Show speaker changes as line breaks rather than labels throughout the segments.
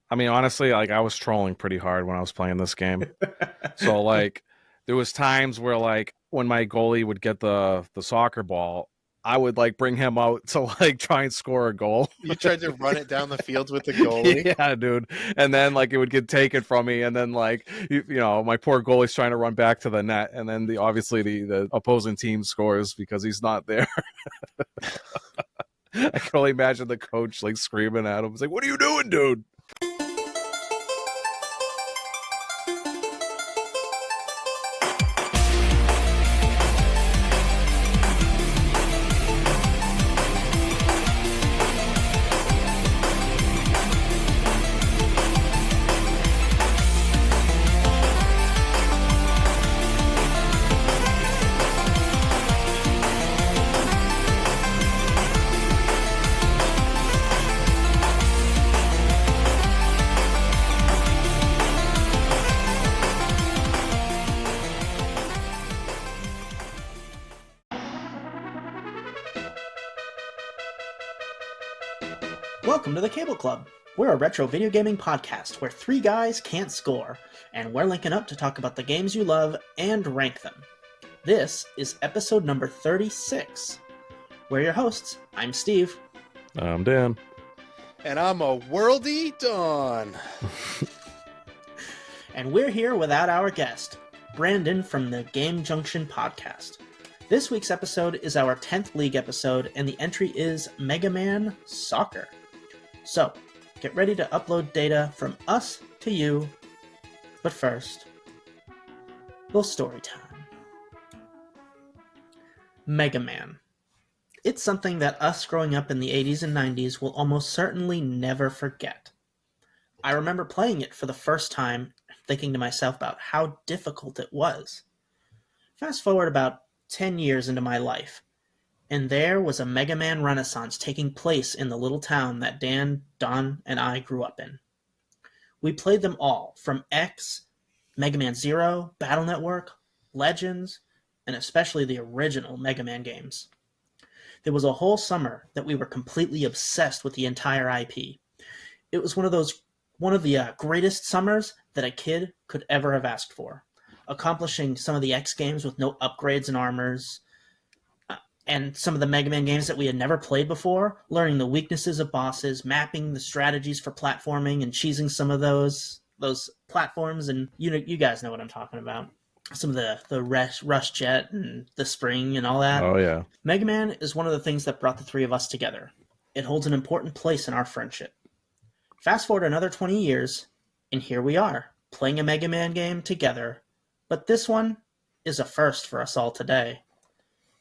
I mean, honestly, like I was trolling pretty hard when I was playing this game. So like there was times where like when my goalie would get the soccer ball, I would like bring him out to like try and score a goal.
You tried to run it down the field with the goalie?
Yeah, dude. And then like it would get taken from me, and then like my poor goalie's trying to run back to the net, and then obviously the opposing team scores because he's not there. I can only imagine the coach like screaming at him. It's like, "What are you doing, dude?"
Welcome to the Cable Club. We're a retro video gaming podcast where three guys can't score, and we're linking up to talk about the games you love and rank them. This is episode number 36. We're your hosts. I'm Steve.
I'm Dan.
And I'm a worldy Dawn.
And we're here without our guest, Brandon from the Game Junction Podcast. This week's episode is our 10th league episode, and the entry is Megaman Soccer. So, get ready to upload data from us to you. But first, little story time. Megaman. It's something that us growing up in the 80s and 90s will almost certainly never forget. I remember playing it for the first time, thinking to myself about how difficult it was. Fast forward about 10 years into my life, and there was a Mega Man renaissance taking place in the little town that Dan, Don, and I grew up in. We played them all, from X, Mega Man Zero, Battle Network, Legends, and especially the original Mega Man games. There was a whole summer that we were completely obsessed with the entire IP. It was one of the greatest summers that a kid could ever have asked for, accomplishing some of the X games with no upgrades and armors, and some of the Mega Man games that we had never played before, learning the weaknesses of bosses, mapping the strategies for platforming, and cheesing some of those platforms, and you guys know what I'm talking about. Some of the rush jet and the spring and all that.
Oh yeah.
Mega Man is one of the things that brought the three of us together. It holds an important place in our friendship. Fast forward another 20 years, and here we are, playing a Mega Man game together, but this one is a first for us all today.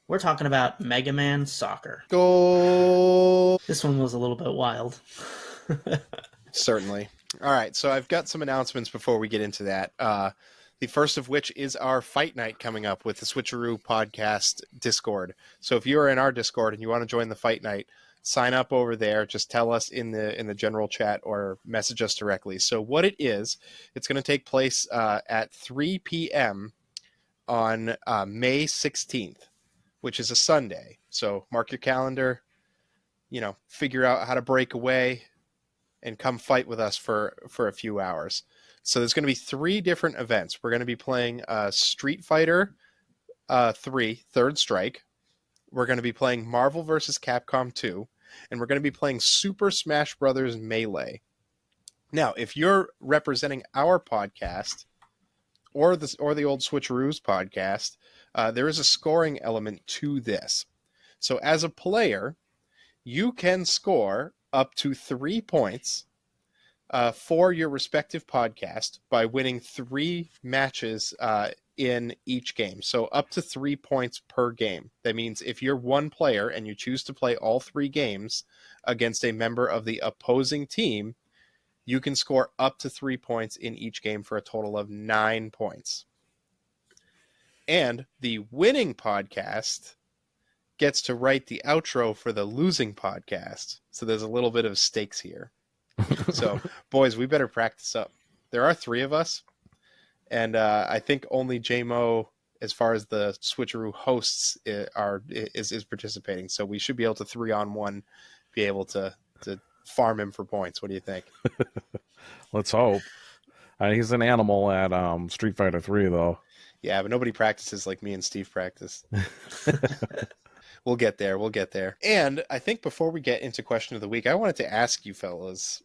We're talking about Mega Man Soccer.
Goal!
This one was a little bit wild.
Certainly. All right, so I've got some announcements before we get into that. The first of which is our fight night coming up with the Switcheroo Podcast Discord. So if you're in our Discord and you want to join the fight night, sign up over there. Just tell us in the general chat or message us directly. So what it is, it's going to take place at 3 p.m. on May 16th. Which is a Sunday. So mark your calendar, figure out how to break away and come fight with us for a few hours. So there's going to be 3 different events. We're going to be playing Street Fighter 3, Third Strike. We're going to be playing Marvel vs. Capcom 2. And we're going to be playing Super Smash Bros. Melee. Now, if you're representing our podcast or the old Switcheroos podcast, there is a scoring element to this. So as a player, you can score up to 3 points for your respective podcast by winning 3 matches in each game. So up to 3 points per game. That means if you're one player and you choose to play all 3 games against a member of the opposing team, you can score up to 3 points in each game for a total of 9 points. And the winning podcast gets to write the outro for the losing podcast. So there's a little bit of stakes here. So, boys, we better practice up. There are 3 of us. And I think only JMO, as far as the Switcheroo hosts, is participating. So we should be able to 3-on-1 be able to farm him for points. What do you think?
Let's hope. He's an animal at Street Fighter 3, though.
Yeah, but nobody practices like me and Steve practice. We'll get there. We'll get there. And I think before we get into question of the week, I wanted to ask you fellas,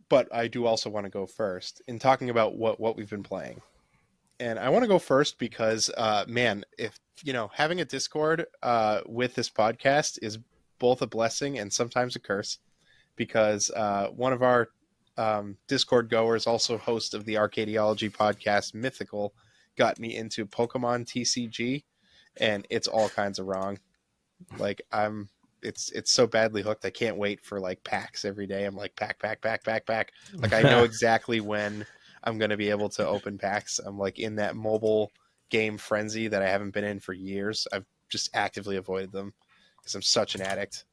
but I do also want to go first in talking about what we've been playing. And I want to go first because, man, if having a Discord with this podcast is both a blessing and sometimes a curse, because one of our Discord goers, also host of the Arcadiology podcast, Mythical, got me into Pokemon TCG, and it's all kinds of wrong. Like it's so badly hooked. I can't wait for like packs every day. I'm like pack. Like I know exactly when I'm going to be able to open packs. I'm like in that mobile game frenzy that I haven't been in for years. I've just actively avoided them because I'm such an addict.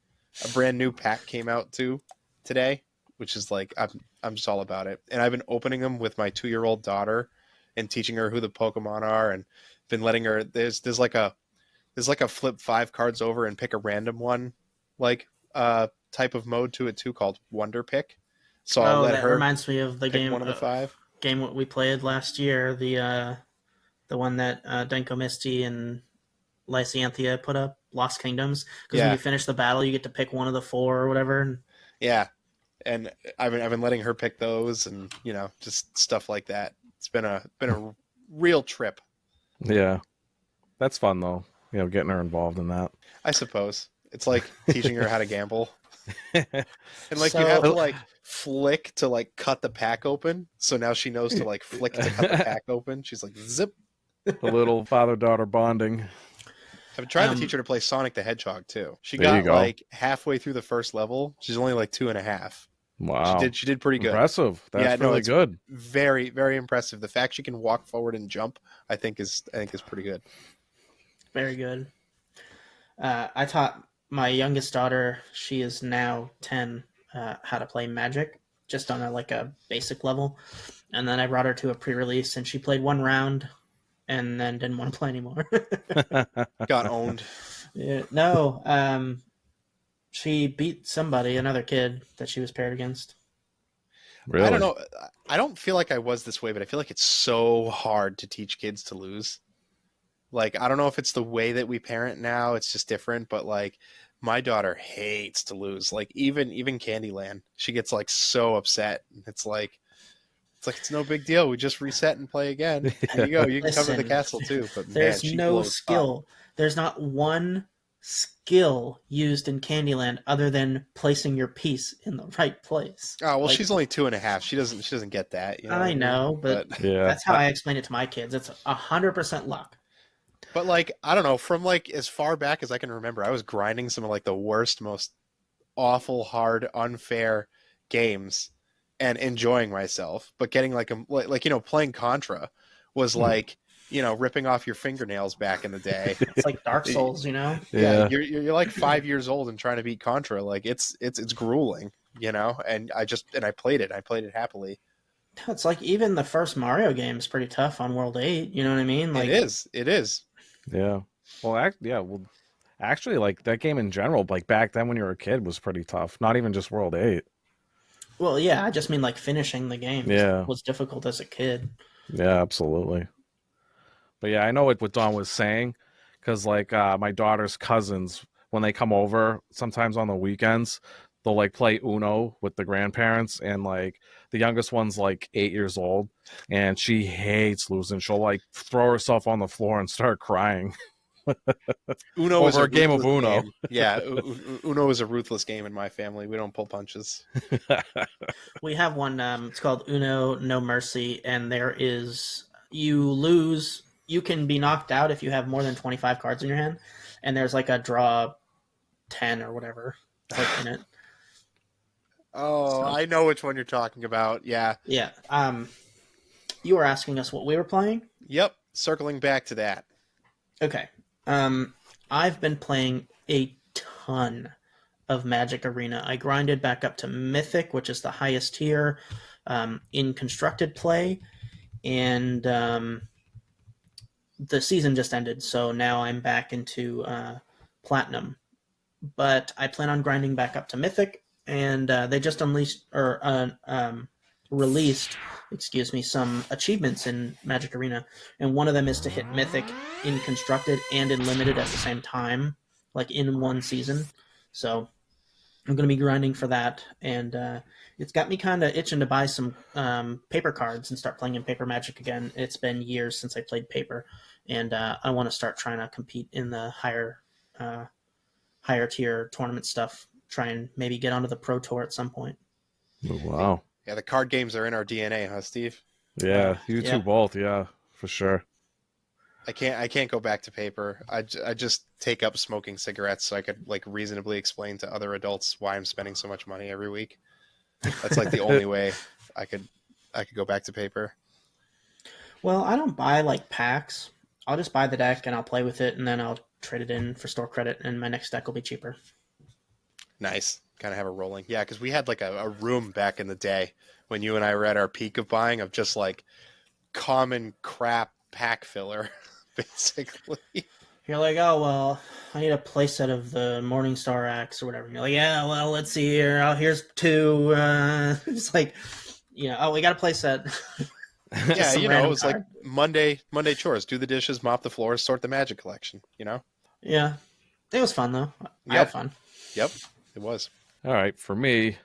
A brand new pack came out too today, which is like I'm just all about it. And I've been opening them with my 2-year-old daughter and teaching her who the Pokemon are, and been letting her. There's like a flip 5 cards over and pick a random one, like type of mode to it too, called Wonder Pick. So I'll let
that
her
reminds me of the
pick
game.
One of the 5
game we played last year. The one that Denko Misty and Lysianthia put up, Lost Kingdoms. Because when you finish the battle, you get to pick one of the 4 or whatever.
Yeah, and I've been letting her pick those, and just stuff like that. It's been a real trip.
Yeah, that's fun though. Getting her involved in that.
I suppose it's like teaching her how to gamble. And like you have to like flick to like cut the pack open. So now she knows to like flick to cut the pack open. She's like zip.
A little father-daughter bonding.
I've tried to teach her to play Sonic the Hedgehog too. She
There
got like halfway through the first level. She's only like 2.5.
Wow.
She did pretty good.
Impressive. That's really good.
Very, very impressive. The fact she can walk forward and jump, I think is pretty good.
Very good. I taught my youngest daughter, she is now 10, how to play Magic, just on a basic level. And then I brought her to a pre-release, and she played 1 round and then didn't want to play anymore.
Got owned.
Yeah, no, she beat another kid that she was paired against.
Really?
I don't know. I don't feel like I was this way, but I feel like it's so hard to teach kids to lose. Like, I don't know if it's the way that we parent now. It's just different. But like, my daughter hates to lose. Like even Candyland, she gets like so upset. It's like it's no big deal. We just reset and play again. There you go. You can cover the castle too. But
there's
man,
no skill. There's not one skill used in Candyland other than placing your piece in the right place.
Oh well, she's only 2.5. She doesn't get that.
I know, but
yeah,
that's how I explain it to my kids. It's 100% luck.
But like, I don't know, from like as far back as I can remember, I was grinding some of like the worst, most awful, hard, unfair games and enjoying myself. But getting like playing Contra was like, ripping off your fingernails back in the day.
It's like Dark Souls,
Yeah, you're like 5 years old and trying to beat Contra. Like it's grueling, And I played it. I played it happily.
It's like even the first Mario game is pretty tough on World 8. You know what I mean? Like
It is.
Yeah. Well, actually, like that game in general, like back then when you were a kid, was pretty tough. Not even just World 8.
Well, yeah, I just mean like finishing the game.
Yeah,
was difficult as a kid.
Yeah, absolutely. But yeah, I know what Don was saying, because like my daughter's cousins, when they come over, sometimes on the weekends, they'll like play Uno with the grandparents, and like the youngest one's like 8 years old, and she hates losing. She'll like throw herself on the floor and start crying.
Uno is
a game of Uno.
Game. Yeah, Uno is a ruthless game in my family. We don't pull punches.
We have one. It's called Uno No Mercy, and you lose. You can be knocked out if you have more than 25 cards in your hand, and there's like a draw 10 or whatever in it.
Oh, I know which one you're talking about. Yeah.
Yeah. You were asking us what we were playing?
Yep. Circling back to that.
Okay. I've been playing a ton of Magic Arena. I grinded back up to Mythic, which is the highest tier in constructed play, and the season just ended, so now I'm back into Platinum. But I plan on grinding back up to Mythic, and they just released, some achievements in Magic Arena, and one of them is to hit Mythic in Constructed and in Limited at the same time, like in one season. So I'm going to be grinding for that, and it's got me kind of itching to buy some paper cards and start playing in paper Magic again. It's been years since I played paper, and I want to start trying to compete in the higher tier tournament stuff. Try and maybe get onto the Pro Tour at some point.
Oh, wow.
Yeah, the card games are in our DNA, huh, Steve?
Yeah, you two both. Yeah, for sure.
I can't go back to paper. I just take up smoking cigarettes so I could like reasonably explain to other adults why I'm spending so much money every week. That's like the only way I could go back to paper.
Well, I don't buy like packs. I'll just buy the deck and I'll play with it, and then I'll trade it in for store credit, and my next deck will be cheaper.
Nice. Kind of have a rolling. Yeah, because we had like a room back in the day when you and I were at our peak of buying of just like common crap pack filler, basically.
You're like, oh, well, I need a playset of the Morningstar Axe or whatever. And you're like, yeah, well, let's see here. Oh, here's 2. It's like, oh, we got a playset.
Yeah, it was like Monday chores. Do the dishes, mop the floors, sort the Magic collection,
Yeah. It was fun, though. I had fun.
Yep, it was.
All right, for me,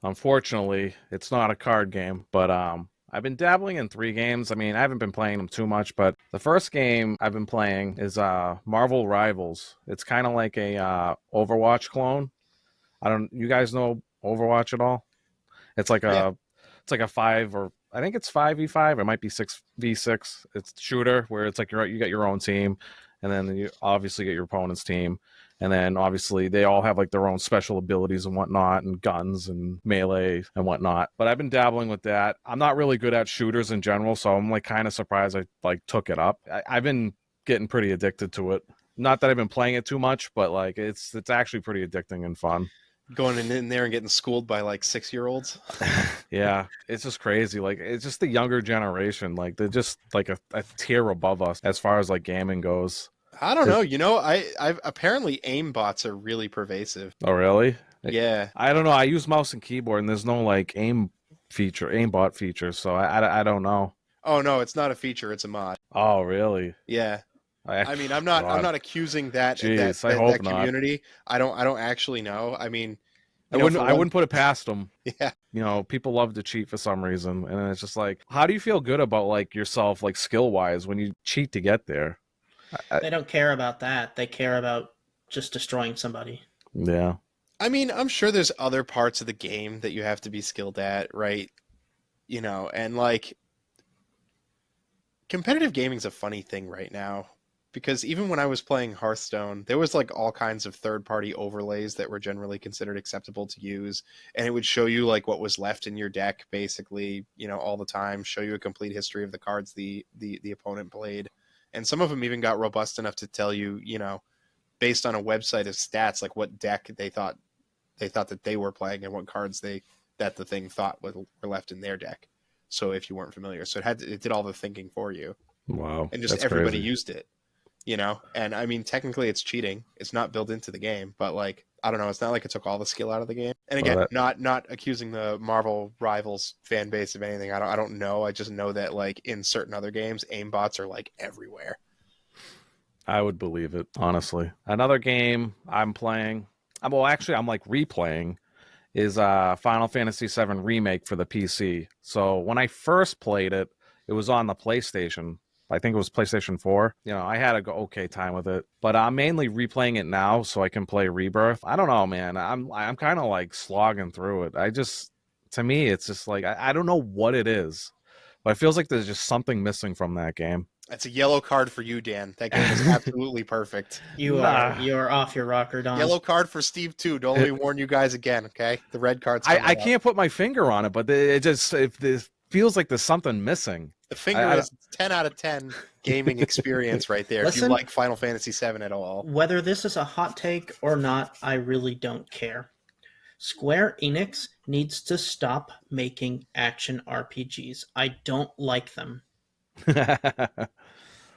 unfortunately, it's not a card game, but I've been dabbling in 3 games. I mean, I haven't been playing them too much, but the first game I've been playing is Marvel Rivals. It's kind of like a Overwatch clone. You guys know Overwatch at all? It's like it's like a 5 or I think it's 5v5. It might be 6v6. It's shooter where it's like you get your own team, and then you obviously get your opponent's team. And then obviously they all have like their own special abilities and whatnot, and guns and melee and whatnot. But I've been dabbling with that. I'm not really good at shooters in general, so I'm like kind of surprised I like took it up. I've been getting pretty addicted to it. Not that I've been playing it too much, but like it's actually pretty addicting and fun.
Going in there and getting schooled by like 6-year-olds.
Yeah, it's just crazy. Like it's just the younger generation. Like they're just like a tier above us as far as like gaming goes.
I don't know. I've apparently aim bots are really pervasive.
Oh, really?
Yeah.
I don't know. I use mouse and keyboard, and there's no like aim bot feature, so I don't know.
Oh no, it's not a feature; it's a mod.
Oh, really?
Yeah. I mean, I'm not accusing that community. I don't actually know. I mean,
I wouldn't put it past them.
Yeah.
People love to cheat for some reason, and it's just like, how do you feel good about like yourself, like skill wise, when you cheat to get there?
They don't care about that. They care about just destroying somebody.
Yeah.
I mean, I'm sure there's other parts of the game that you have to be skilled at, right? And like competitive gaming's a funny thing right now, because even when I was playing Hearthstone, there was like all kinds of third-party overlays that were generally considered acceptable to use, and it would show you like what was left in your deck basically, all the time, show you a complete history of the cards the opponent played. And some of them even got robust enough to tell you, based on a website of stats, like what deck they thought that they were playing and what cards that the thing thought were left in their deck. So if you weren't familiar, so it did all the thinking for you.
Wow.
And just everybody used it, And I mean, technically it's cheating. It's not built into the game, but like, I don't know. It's not like it took all the skill out of the game. And again, not accusing the Marvel Rivals fan base of anything. I don't know. I just know that like in certain other games, aimbots are like everywhere.
I would believe it, honestly. Another game I'm playing, I'm like replaying, is Final Fantasy VII Remake for the PC. So when I first played it, it was on the PlayStation. I think it was PlayStation 4. I had a okay time with it, but I'm mainly replaying it now so I can play Rebirth. I don't know, man. I'm kind of like slogging through it. To me, it's just like, I don't know what it is, but it feels like there's just something missing from that game.
That's a yellow card for you, Dan. That game is absolutely perfect.
You are off your rocker, Don.
Yellow card for Steve too. Don't let me warn you guys again, okay? The red card's
I can't put my finger on it, but it feels like there's something missing.
The finger is 10 out of 10 gaming experience right there. Listen, if you like Final Fantasy VII at all.
Whether this is a hot take or not, I really don't care. Square Enix needs to stop making action RPGs. I don't like them.
You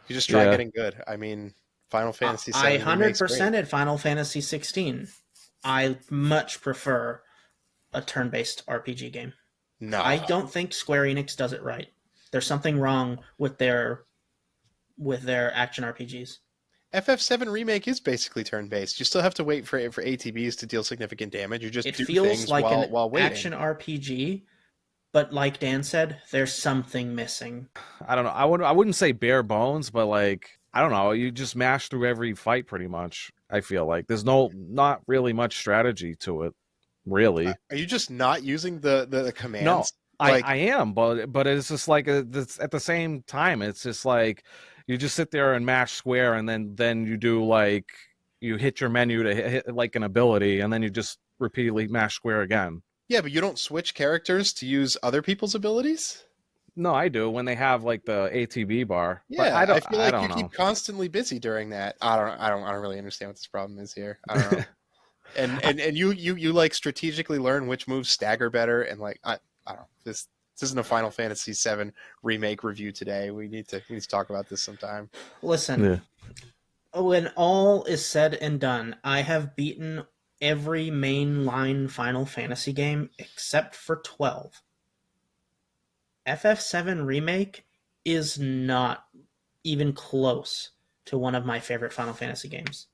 just try getting good. I mean, Final Fantasy VII.
I 100%ed Final Fantasy 16. I much prefer a turn-based RPG game.
No.
I don't think Square Enix does it right. There's something wrong with their action RPGs.
FF7 Remake is basically turn-based. You still have to wait for ATBs to deal significant damage. You just
It
do
feels
things
like an
while waiting.
action RPG, but like Dan said, there's something missing.
I don't know. I wouldn't say bare bones, but like I don't know. You just mash through every fight pretty much. I feel like there's not really much strategy to it, really.
Are you just not using the commands?
No,
Like,
I am, but it's just like it's, at the same time, it's just like you just sit there and mash square, and then you do like you hit your menu to hit like an ability, and then you just repeatedly mash square again.
yeah, but you don't switch characters to use other people's abilities?
No, I do when they have like the ATB bar. But
Yeah, I feel
I
like
don't
you
know.
keep constantly busy during that. I don't really understand what this problem is here. I don't know. and you like strategically learn which moves stagger better, and like I don't know. This isn't a Final Fantasy VII remake review today. We need to talk about this sometime.
Listen,
Yeah.
when all is said and done, I have beaten every mainline Final Fantasy game except for 12. FF7 Remake is not even close to one of my favorite Final Fantasy games.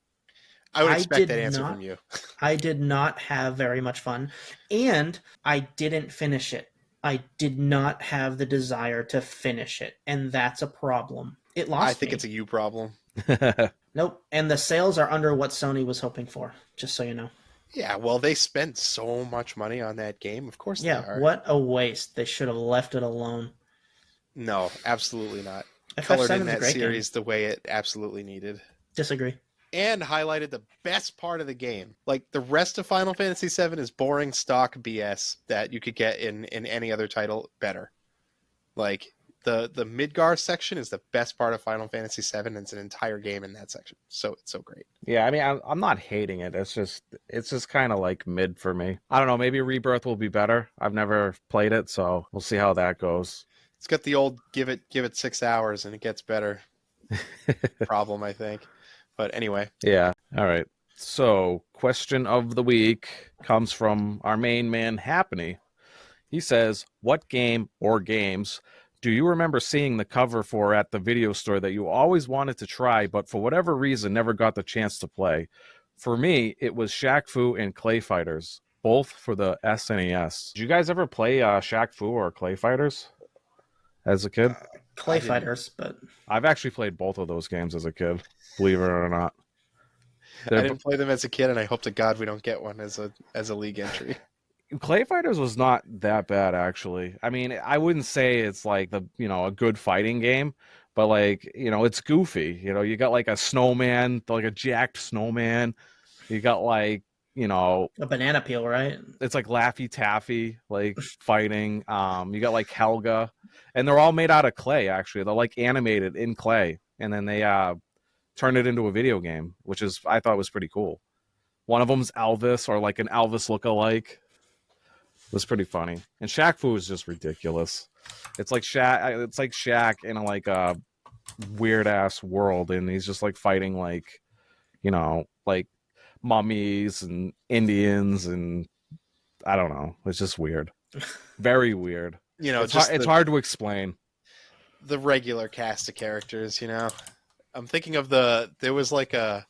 I would
I
expect
did
that answer
not-
from you.
I did not have very much fun, and I didn't finish it. I did not have the desire to finish it, and that's a problem. It lost
I think
me.
it's a you problem.
Nope, and the sales are under what Sony was hoping for, just so you know.
Yeah, well, they spent so much money on that game. Of course they
Yeah,
are.
what a waste. They should have left it alone.
No, absolutely not.
FF7
Colored in
is a
that
great
series the way it absolutely needed.
Disagree.
And highlighted the best part of the game. Like, the rest of Final Fantasy VII is boring stock BS that you could get in any other title better. Like, the Midgar section is the best part of Final Fantasy VII, and it's an entire game in that section. So it's so great.
Yeah, I mean, I'm not hating it. It's just kind of like mid for me. I don't know. Maybe Rebirth will be better. I've never played it, so we'll see how that goes.
It's got the old give it 6 hours and it gets better problem, I think. But anyway.
Yeah. All right. So, question of the week comes from our main man, Happiny. He says, "What game or games do you remember seeing the cover for at the video store that you always wanted to try, but for whatever reason never got the chance to play? For me, it was Shaq Fu and Clay Fighters, both for the SNES. Did you guys ever play Shaq Fu or Clay Fighters as a kid?
Clay Fighters, but
I've actually played both of those games as a kid, believe it or not.
I didn't play them as a kid, and I hope to God we don't get one as a league entry.
Clay Fighters was not that bad, actually. I mean, I wouldn't say it's like a good fighting game, but like, it's goofy. You got like a snowman, like a jacked snowman. You got like,
a banana peel, right?
it's like Laffy Taffy, like fighting. You got like Helga, and they're all made out of clay, actually. They're like animated in clay, and then they turned it into a video game, which I thought was pretty cool. One of them's Elvis, or like an Elvis look-alike. It was pretty funny. And Shaq Fu is just ridiculous. It's like Shaq in a weird ass world, and he's just like fighting like mummies and Indians, and I don't know. It's just weird. Very weird. It's hard to explain.
The regular cast of characters, I'm thinking of there was like a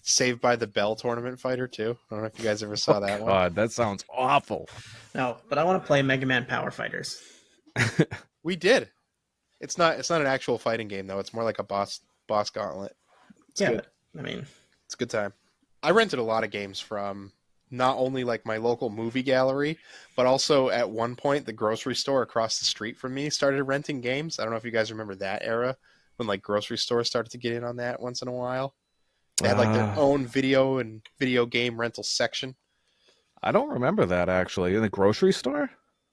Saved by the Bell tournament fighter too. I don't know if you guys ever saw that one.
God, that sounds awful.
No, but I want to play Mega Man Power Fighters.
We did. It's not an actual fighting game though. It's more like a boss gauntlet. It's good.
But I mean,
it's a good time. I rented a lot of games from not only like my local movie gallery, but also at one point the grocery store across the street from me started renting games. I don't know if you guys remember that era when like grocery stores started to get in on that once in a while. They had like their own video and video game rental section.
I don't remember that actually. In the grocery store?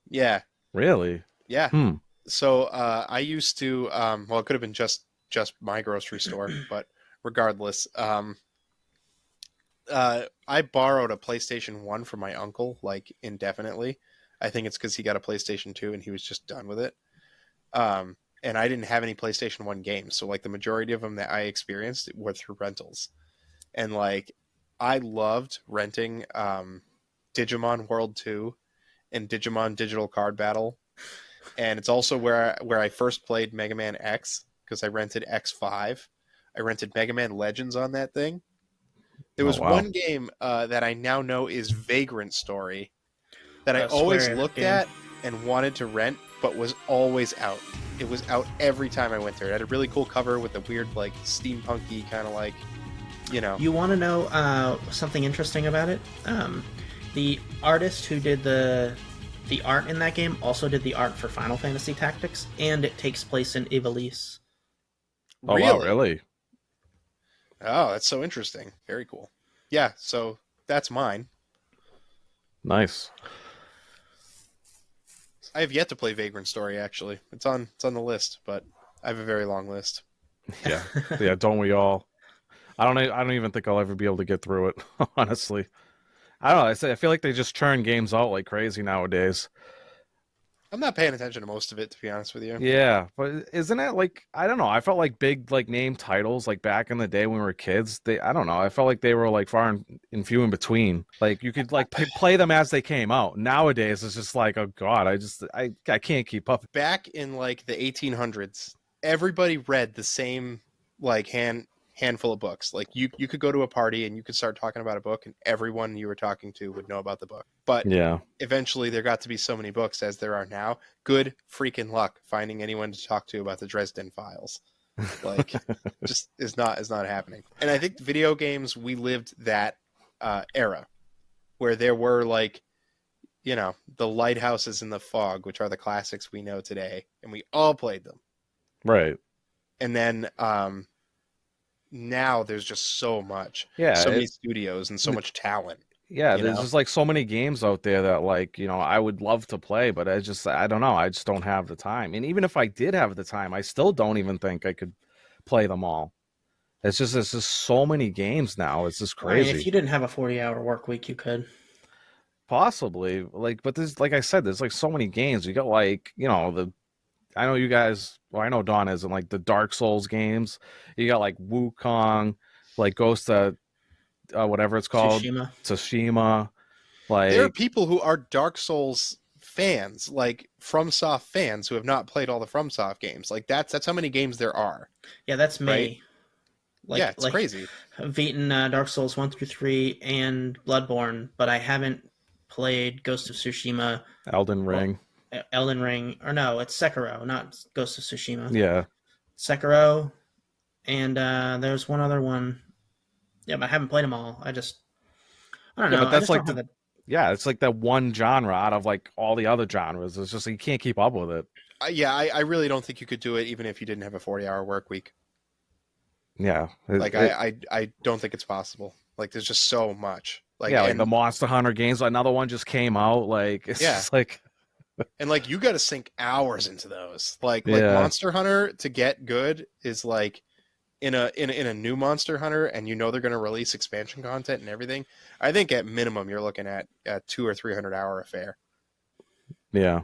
Yeah.
Really?
Yeah. So I used to, it could have been just my grocery store, but regardless, I borrowed a PlayStation 1 from my uncle, like indefinitely. I think it's because he got a PlayStation 2 and he was just done with it. And I didn't have any PlayStation 1 games. So like the majority of them that I experienced were through rentals. And like I loved renting Digimon World 2 and Digimon Digital Card Battle. And it's also where I first played Mega Man X, because I rented X5. I rented Mega Man Legends on that thing. There was one game that I now know is Vagrant Story that I always looked at and wanted to rent, but was always out. It was out every time I went there. It had a really cool cover with a weird, like, steampunky kind of like, you know.
You want to know something interesting about it? The artist who did the art in that game also did the art for Final Fantasy Tactics, and it takes place in Ivalice.
Oh, really? Wow, really?
Oh, that's so interesting. Very cool. Yeah, so that's mine.
Nice.
I have yet to play Vagrant Story, actually. It's on the list, but I have a very long list.
Yeah. Yeah, don't we all? I don't even think I'll ever be able to get through it, honestly. I don't know. I feel like they just churn games out like crazy nowadays.
I'm not paying attention to most of it, to be honest with you.
Yeah, but isn't it like, I don't know, I felt like big like name titles like back in the day when we were kids, I don't know, I felt like they were like far and few in between. Like you could like play them as they came out. Nowadays it's just like, oh god, I can't keep up.
Back in like the 1800s, everybody read the same like handful of books. Like you could go to a party and you could start talking about a book and everyone you were talking to would know about the book. But yeah, eventually there got to be so many books as there are now. Good freaking luck finding anyone to talk to about the Dresden Files. Like just is not happening. And I think video games, we lived that era where there were like, you know, the Lighthouses in the Fog, which are the classics we know today, and we all played them.
Right.
And then now there's just so much.
Yeah.
So many studios and so much talent.
Yeah, there's just like so many games out there that like, you know, I would love to play, but I don't know. I just don't have the time. And even if I did have the time, I still don't even think I could play them all. It's just so many games now. It's just crazy.
If you didn't have a 40-hour work week, you could.
Possibly. Like, but there's, like I said, there's like so many games. You got like, you know, I know you guys, well, I know Dawn isn't, like the Dark Souls games. You got like Wukong, like Ghost of whatever it's called, Tsushima. Like
there are people who are Dark Souls fans, like FromSoft fans, who have not played all the FromSoft games. Like that's how many games there are.
Yeah, that's me.
Right?
Like,
yeah, it's crazy.
I've beaten Dark Souls 1 through 3 and Bloodborne, but I haven't played Ghost of Tsushima,
Elden Ring.
Elden Ring, or no, it's Sekiro, not Ghost of Tsushima.
Yeah,
Sekiro, and there's one other one. Yeah, but I haven't played them all. I don't know.
But that's like it's like that one genre out of like all the other genres. It's just you can't keep up with it.
I really don't think you could do it even if you didn't have a 40-hour work week.
Yeah,
I don't think it's possible. Like there's just so much. Like
yeah, like the Monster Hunter games. Another one just came out. Like it's just like.
And like you got to sink hours into those. Like Monster Hunter to get good is like in a new Monster Hunter, and you know they're going to release expansion content and everything. I think at minimum you're looking at a 200 or 300 hour affair.
Yeah,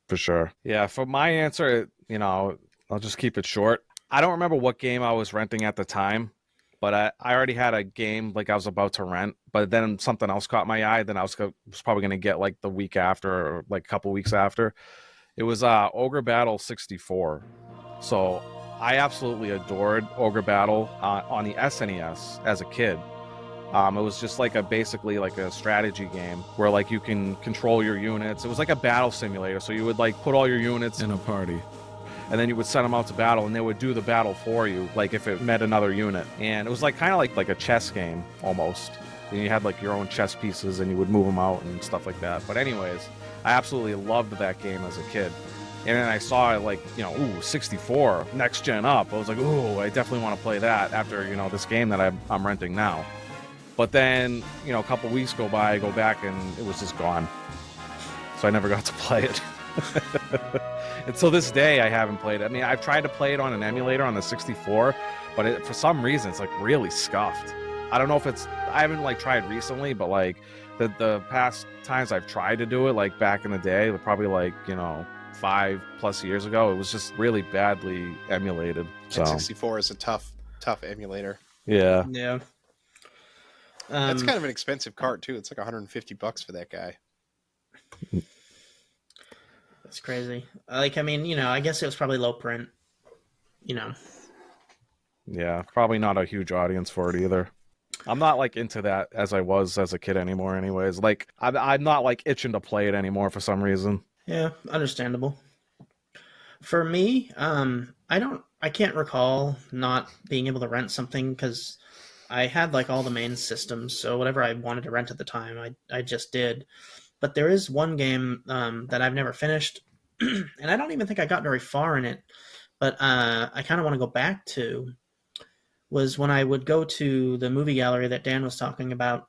for sure. Yeah, for my answer, you know, I'll just keep it short. I don't remember what game I was renting at the time, but I already had a game like I was about to rent, but then something else caught my eye. Then I was probably going to get like the week after or like a couple weeks after. It was Ogre Battle 64. So I absolutely adored Ogre Battle on the SNES as a kid. It was just like basically like a strategy game where like you can control your units. It was like a battle simulator. So you would like put all your units in a party, and then you would send them out to battle, and they would do the battle for you, like if it met another unit. And it was like kind of like a chess game almost. And you had like your own chess pieces, and you would move them out and stuff like that. But anyways, I absolutely loved that game as a kid. And then I saw it like, you know, 64, next gen up. I was like, ooh, I definitely want to play that after, you know, this game that I'm renting now. But then, you know, a couple weeks go by, I go back, and it was just gone. So I never got to play it. Until this day, I haven't played it. I mean, I've tried to play it on an emulator on the 64, but for some reason, it's like really scuffed. I don't know if I haven't like tried recently, but like the past times I've tried to do it, like back in the day, probably like, you know, 5+ years ago, it was just really badly emulated. So
64 is a tough emulator.
Yeah.
Yeah.
That's kind of an expensive cart too. It's like $150 for that guy.
That's crazy. Like, I mean, I guess it was probably low print.
Yeah, probably not a huge audience for it either. I'm not like into that as I was as a kid anymore. Anyways, like I'm not like itching to play it anymore for some reason.
Yeah, understandable. For me, I can't recall not being able to rent something because I had like all the main systems, so whatever I wanted to rent at the time, I just did. But there is one game that I've never finished, and I don't even think I got very far in it. But I kind of want to go back to was when I would go to the movie gallery that Dan was talking about.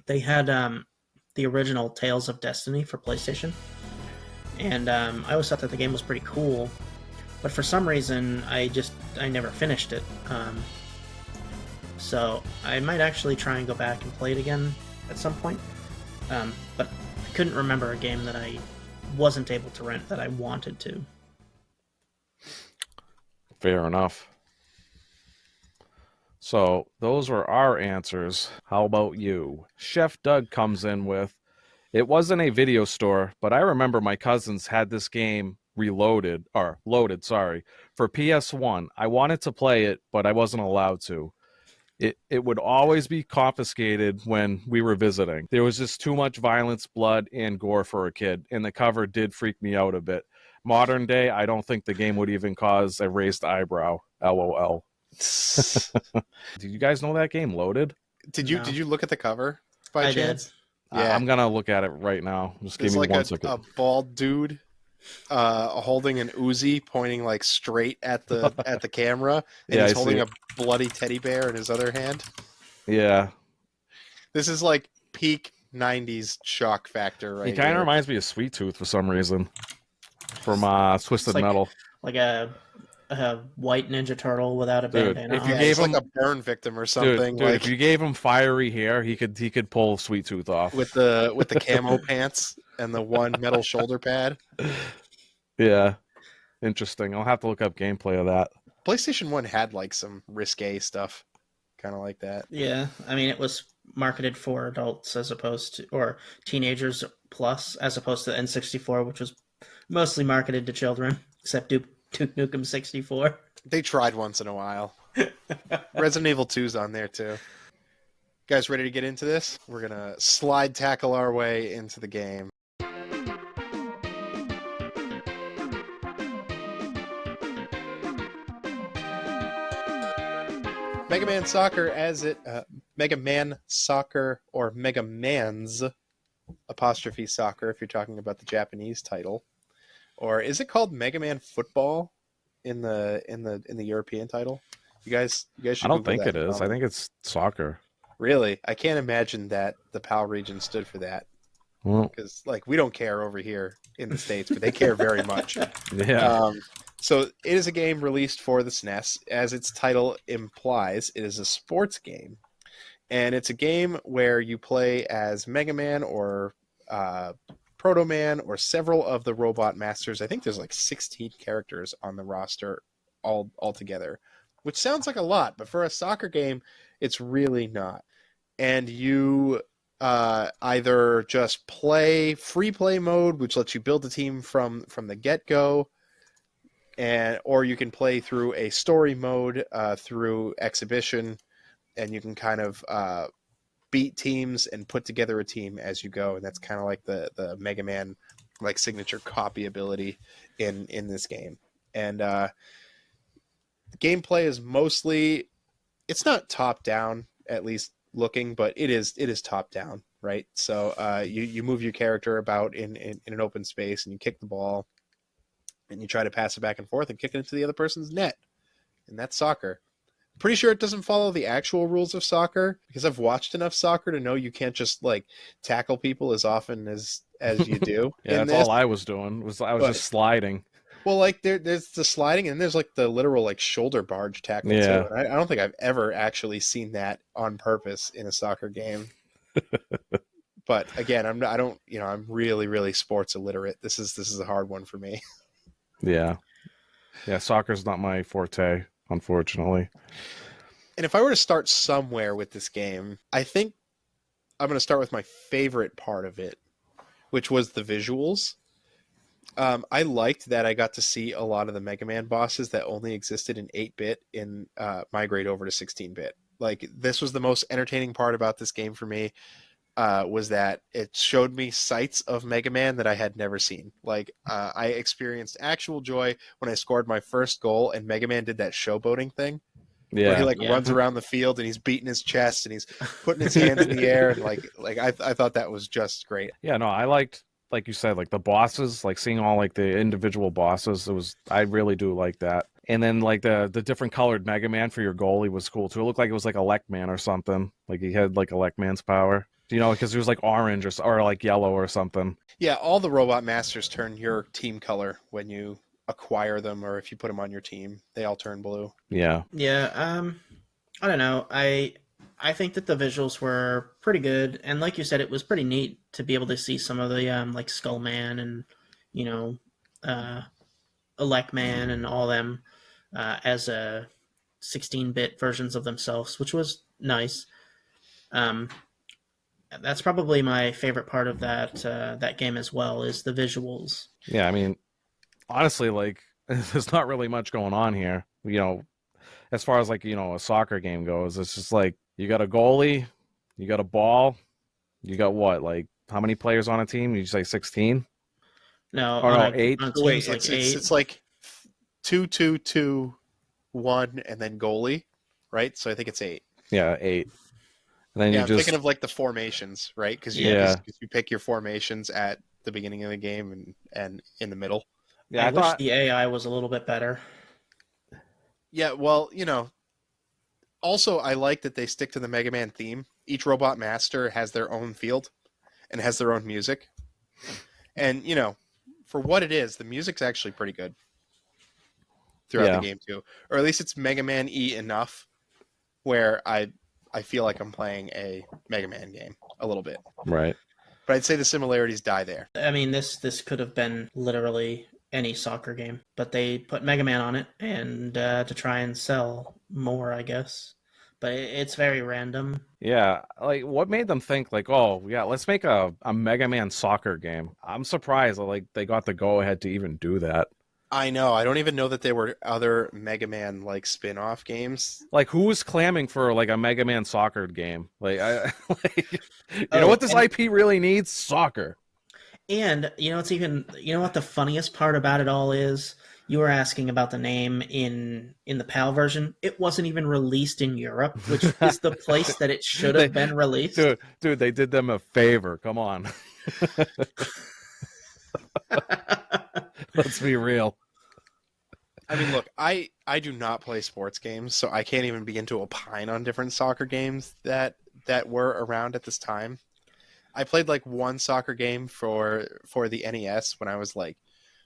They had the original Tales of Destiny for PlayStation, and I always thought that the game was pretty cool. But for some reason, I never finished it. So I might actually try and go back and play it again at some point. But I couldn't remember a game that I wasn't able to rent that I wanted to.
Fair enough. So those were our answers. How about you? Chef Doug comes in with, it wasn't a video store, but I remember my cousins had this game loaded, for PS1. I wanted to play it, but I wasn't allowed to. It would always be confiscated when we were visiting. There was just too much violence, blood, and gore for a kid, and the cover did freak me out a bit. Modern day, I don't think the game would even cause a raised eyebrow. LOL. Did you guys know that game Loaded?
Did you look at the cover by chance?
Did. Yeah. I'm gonna look at it right now. Just give me
like
1 second.
A bald dude holding an Uzi pointing like straight at the camera, and he's holding a bloody teddy bear in his other hand.
Yeah. This
is like peak 90s shock factor, right?
He kind of reminds me of Sweet Tooth for some reason. From Twisted Metal.
Like a white Ninja Turtle without a bandana.
If you gave him
like a burn victim or something,
dude, if you gave him fiery hair, he could pull Sweet Tooth off
with the camo pants and the one metal shoulder pad.
Yeah, interesting. I'll have to look up gameplay of that.
PlayStation 1 had like some risque stuff, kind of like that.
Yeah, I mean it was marketed for adults or teenagers plus, as opposed to N64, which was mostly marketed to children, except Duke Nukem 64.
They tried once in a while. Resident Evil 2's on there too. Guys, ready to get into this? We're gonna slide tackle our way into the game. Megaman Soccer, Megaman Soccer, or Megaman's apostrophe soccer if you're talking about the Japanese title. Or is it called Mega Man Football in the European title? You guys should.
I don't think it is. I think it's soccer.
Really? I can't imagine that the PAL region stood for that. Because we don't care over here in the States, but they care very much.
Yeah.
So it is a game released for the SNES. As its title implies, it is a sports game. And it's a game where you play as Mega Man or Proto Man or several of the Robot Masters. I think there's like 16 characters on the roster all together, which sounds like a lot, but for a soccer game, it's really not. And you either just play free play mode, which lets you build a team from the get-go, or you can play through a story mode through exhibition, and you can kind of beat teams and put together a team as you go, and that's kind of like the Mega Man like signature copy ability in this game. And the gameplay is mostly, it's not top down, at least looking, but it is top down, right? So you move your character about in an open space, and you kick the ball, and you try to pass it back and forth and kick it into the other person's net, and that's soccer. Pretty sure it doesn't follow the actual rules of soccer, because I've watched enough soccer to know you can't just like tackle people as often as you do.
Yeah, that's all I was doing. I was just sliding.
Well, like there's the sliding, and there's like the literal like shoulder barge tackle too. And I don't think I've ever actually seen that on purpose in a soccer game. But again, I'm really, really sports illiterate. This is a hard one for me.
Yeah, soccer's not my forte, unfortunately.
And if I were to start somewhere with this game, I think I'm going to start with my favorite part of it, which was the visuals. I liked that I got to see a lot of the Mega Man bosses that only existed in 8-bit in migrate over to 16-bit. Like, this was the most entertaining part about this game for me, was that it showed me sights of Mega Man that I had never seen. Like, I experienced actual joy when I scored my first goal and Mega Man did that showboating thing. Where he runs around the field and he's beating his chest and he's putting his hands in the air, and I thought that was just great.
Yeah, no, I liked, like you said, like the bosses, like seeing all like the individual bosses. I really do like that. And then like the different colored Mega Man for your goalie was cool too. It looked like it was like a Lackman or something. Like he had like a Lackman's power. You know, because he was like orange or like yellow or something.
Yeah, all the Robot Masters turn your team color when you acquire them, or if you put them on your team, they all turn blue.
Yeah.
Yeah. I don't know. I think that the visuals were pretty good, and like you said, it was pretty neat to be able to see some of the like Skullman and Elecman and all them as 16-bit versions of themselves, which was nice. That's probably my favorite part of that game as well, is the visuals.
Yeah, I mean, honestly, like there's not really much going on here. You know, as far as like, you know, a soccer game goes, it's just like you got a goalie, you got a ball, you got what, like how many players on a team? Did you say 16?
No,
Oh, no, 8?
On
Wait,
teams, like
it's like 2, 2, 2, 1, and then goalie, right? So I think it's 8.
Yeah, 8. And then
I'm thinking of like the formations, right? Because you pick your formations at the beginning of the game and in the middle.
Yeah, I wish the AI was a little bit better.
Yeah, well, you know, also I like that they stick to the Mega Man theme. Each Robot Master has their own field and has their own music. And, you know, for what it is, the music's actually pretty good throughout the game too. Or at least it's Mega Man-y enough where I feel like I'm playing a Mega Man game a little bit.
Right.
But I'd say the similarities die there.
I mean, this could have been literally any soccer game, but they put Mega Man on it and to try and sell more, I guess. But it's very random.
Yeah, like what made them think like, oh yeah, let's make a Mega Man soccer game? I'm surprised like they got the go ahead to even do that.
I know. I don't even know that there were other Mega Man like spin-off games.
Like, who was clamming for like a Mega Man soccer game? Like, you know what this IP really needs? Soccer.
And you know what the funniest part about it all is? You were asking about the name in the PAL version. It wasn't even released in Europe, which is the place that it should have been released.
Dude, they did them a favor. Come on. Let's be real.
I mean, look, I do not play sports games, so I can't even begin to opine on different soccer games that were around at this time. I played like one soccer game for the NES when I was like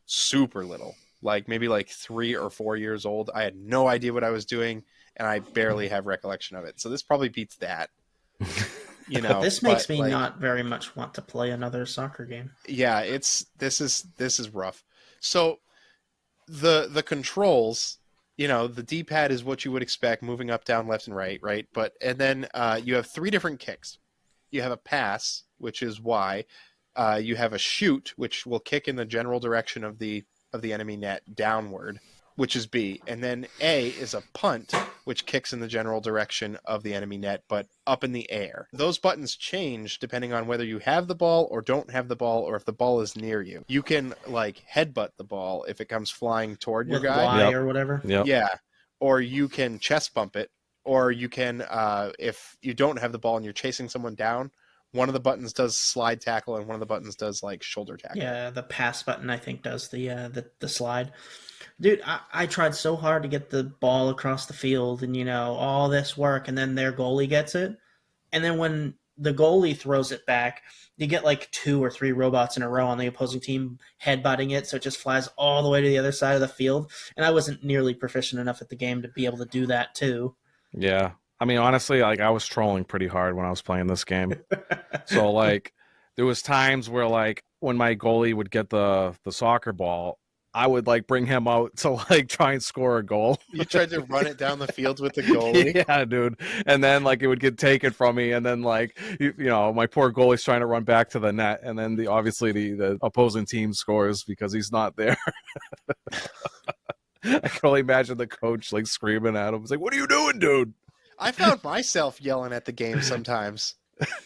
super little, like maybe like 3 or 4 years old. I had no idea what I was doing, and I barely have recollection of it. So this probably beats that. You know,
this makes me not very much want to play another soccer game.
Yeah, this is rough. So the controls, you know, the D-pad is what you would expect, moving up, down, left, and right, right? And then you have 3 different kicks. You have a pass, which is Y. You have a shoot, which will kick in the general direction of the enemy net downward, which is B. And then A is a punt, which kicks in the general direction of the enemy net, but up in the air. Those buttons change depending on whether you have the ball or don't have the ball, or if the ball is near you. You can like headbutt the ball if it comes flying toward your guy.
Y or whatever.
Yep.
Yeah. Or you can chest bump it, or you can, if you don't have the ball and you're chasing someone down, one of the buttons does slide tackle and one of the buttons does like shoulder tackle.
Yeah, the pass button I think does the slide. Dude, I tried so hard to get the ball across the field and, you know, all this work, and then their goalie gets it. And then when the goalie throws it back, you get like 2 or 3 robots in a row on the opposing team headbutting it, so it just flies all the way to the other side of the field. And I wasn't nearly proficient enough at the game to be able to do that too.
Yeah. I mean, honestly, like I was trolling pretty hard when I was playing this game. So like there was times where like when my goalie would get the soccer ball, I would like bring him out to like try and score a goal.
You tried to run it down the field with the goalie.
Yeah, dude. And then like it would get taken from me, and then like you know, my poor goalie's trying to run back to the net, and then obviously the opposing team scores because he's not there. I can only imagine the coach like screaming at him. It's like, "What are you doing, dude?"
I found myself yelling at the game sometimes.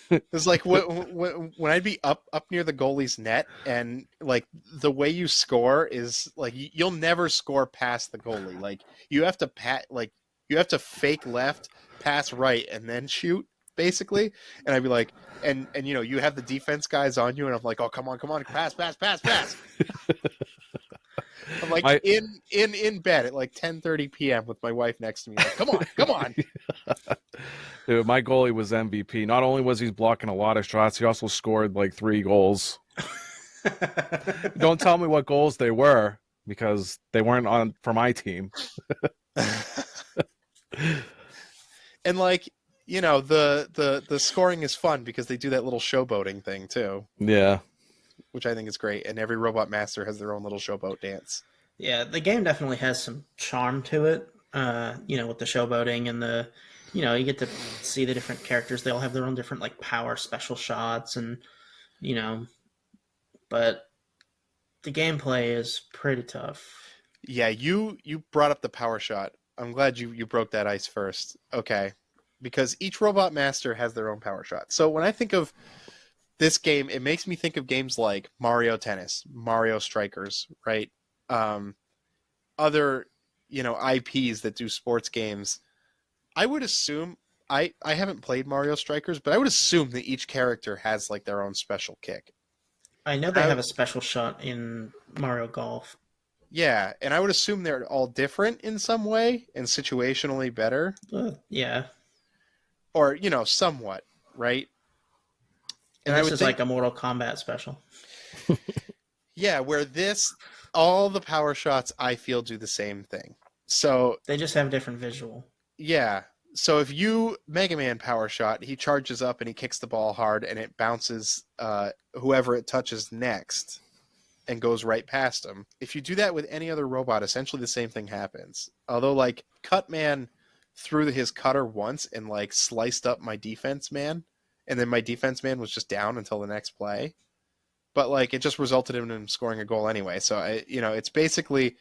It's like when I'd be up near the goalie's net, and like the way you score is like you'll never score past the goalie. Like you have to fake left, pass right, and then shoot basically. And I'd be like, and you know you have the defense guys on you, and I'm like, oh come on, pass. I'm like in bed at like 10:30 p.m. with my wife next to me. Like, come on.
Dude, my goalie was MVP. Not only was he blocking a lot of shots, he also scored like 3 goals. Don't tell me what goals they were because they weren't on for my team.
And like, you know, the scoring is fun because they do that little showboating thing too.
Yeah.
Which I think is great. And every robot master has their own little showboat dance.
Yeah, the game definitely has some charm to it. You know, with the showboating and the, you know, you get to see the different characters. They all have their own different like power special shots, and you know, but the gameplay is pretty tough.
Yeah, you brought up the power shot. I'm glad you broke that ice first. Okay. Because each robot master has their own power shot. So when I think of this game, it makes me think of games like Mario Tennis, Mario Strikers, right? Other, you know, IPs that do sports games. I would assume, I haven't played Mario Strikers, but I would assume that each character has like their own special kick.
I know they have a special shot in Mario Golf.
Yeah, and I would assume they're all different in some way and situationally better.
Yeah.
Or, you know, somewhat, right?
And this is like a Mortal Kombat special.
Yeah, where all the power shots I feel do the same thing. So
they just have different visual.
Yeah. So if you Megaman power shot, he charges up and he kicks the ball hard and it bounces whoever it touches next and goes right past him. If you do that with any other robot, essentially the same thing happens. Although like Cutman threw his cutter once and like sliced up my defense man, and then my defense man was just down until the next play. But like it just resulted in him scoring a goal anyway. So it's basically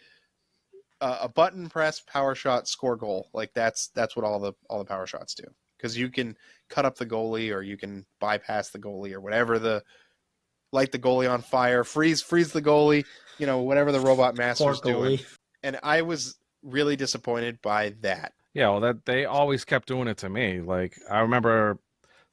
a button press, power shot, score goal. Like that's what all the power shots do. Because you can cut up the goalie, or you can bypass the goalie, or whatever, light the goalie on fire, freeze the goalie, you know, whatever the robot master's doing. And I was really disappointed by that.
Yeah, well, that they always kept doing it to me. Like I remember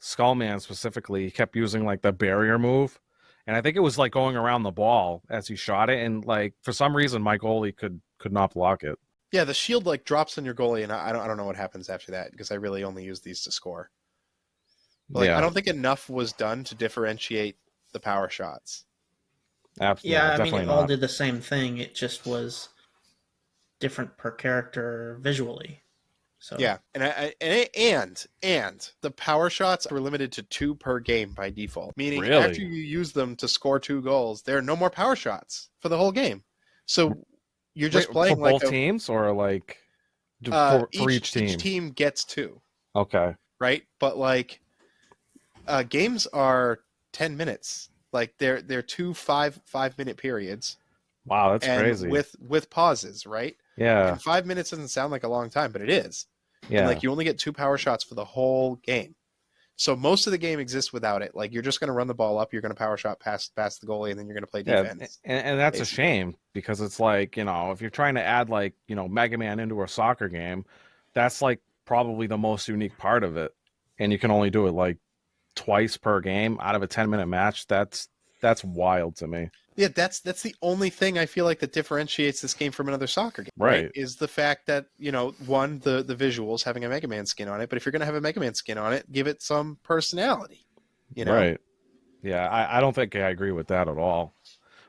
Skullman specifically, he kept using like the barrier move, and I think it was like going around the ball as he shot it, and like for some reason my goalie could not block it.
Yeah, the shield like drops on your goalie, and I don't know what happens after that because I really only use these to score. Like yeah. I don't think enough was done to differentiate the power shots.
Absolutely.
Yeah, I mean, it all did the same thing. It just was different per character visually. So
yeah, and the power shots were limited to 2 per game by default. Meaning
really?
After you use them to score 2 goals, there are no more power shots for the whole game. So you're just playing
for
like
both teams, or like for each team.
Each team gets 2.
Okay.
Right, but like games are 10 minutes. Like they're 2 5-minute periods.
Wow, that's crazy.
With pauses, right?
Yeah.
And 5 minutes doesn't sound like a long time, but it is.
Yeah.
And like you only get 2 power shots for the whole game. So most of the game exists without it. Like you're just going to run the ball up, you're going to power shot past the goalie, and then you're going to play defense.
Yeah, and that's basically a shame because it's like, you know, if you're trying to add like, you know, Megaman into a soccer game, that's like probably the most unique part of it. And you can only do it like twice per game out of a 10-minute match. That's wild to me.
Yeah, that's the only thing I feel like that differentiates this game from another soccer game.
Right.
Is the fact that, you know, one, the visuals, having a Mega Man skin on it, but if you're going to have a Mega Man skin on it, give it some personality. You know?
Right. Yeah, I don't think I agree with that at all.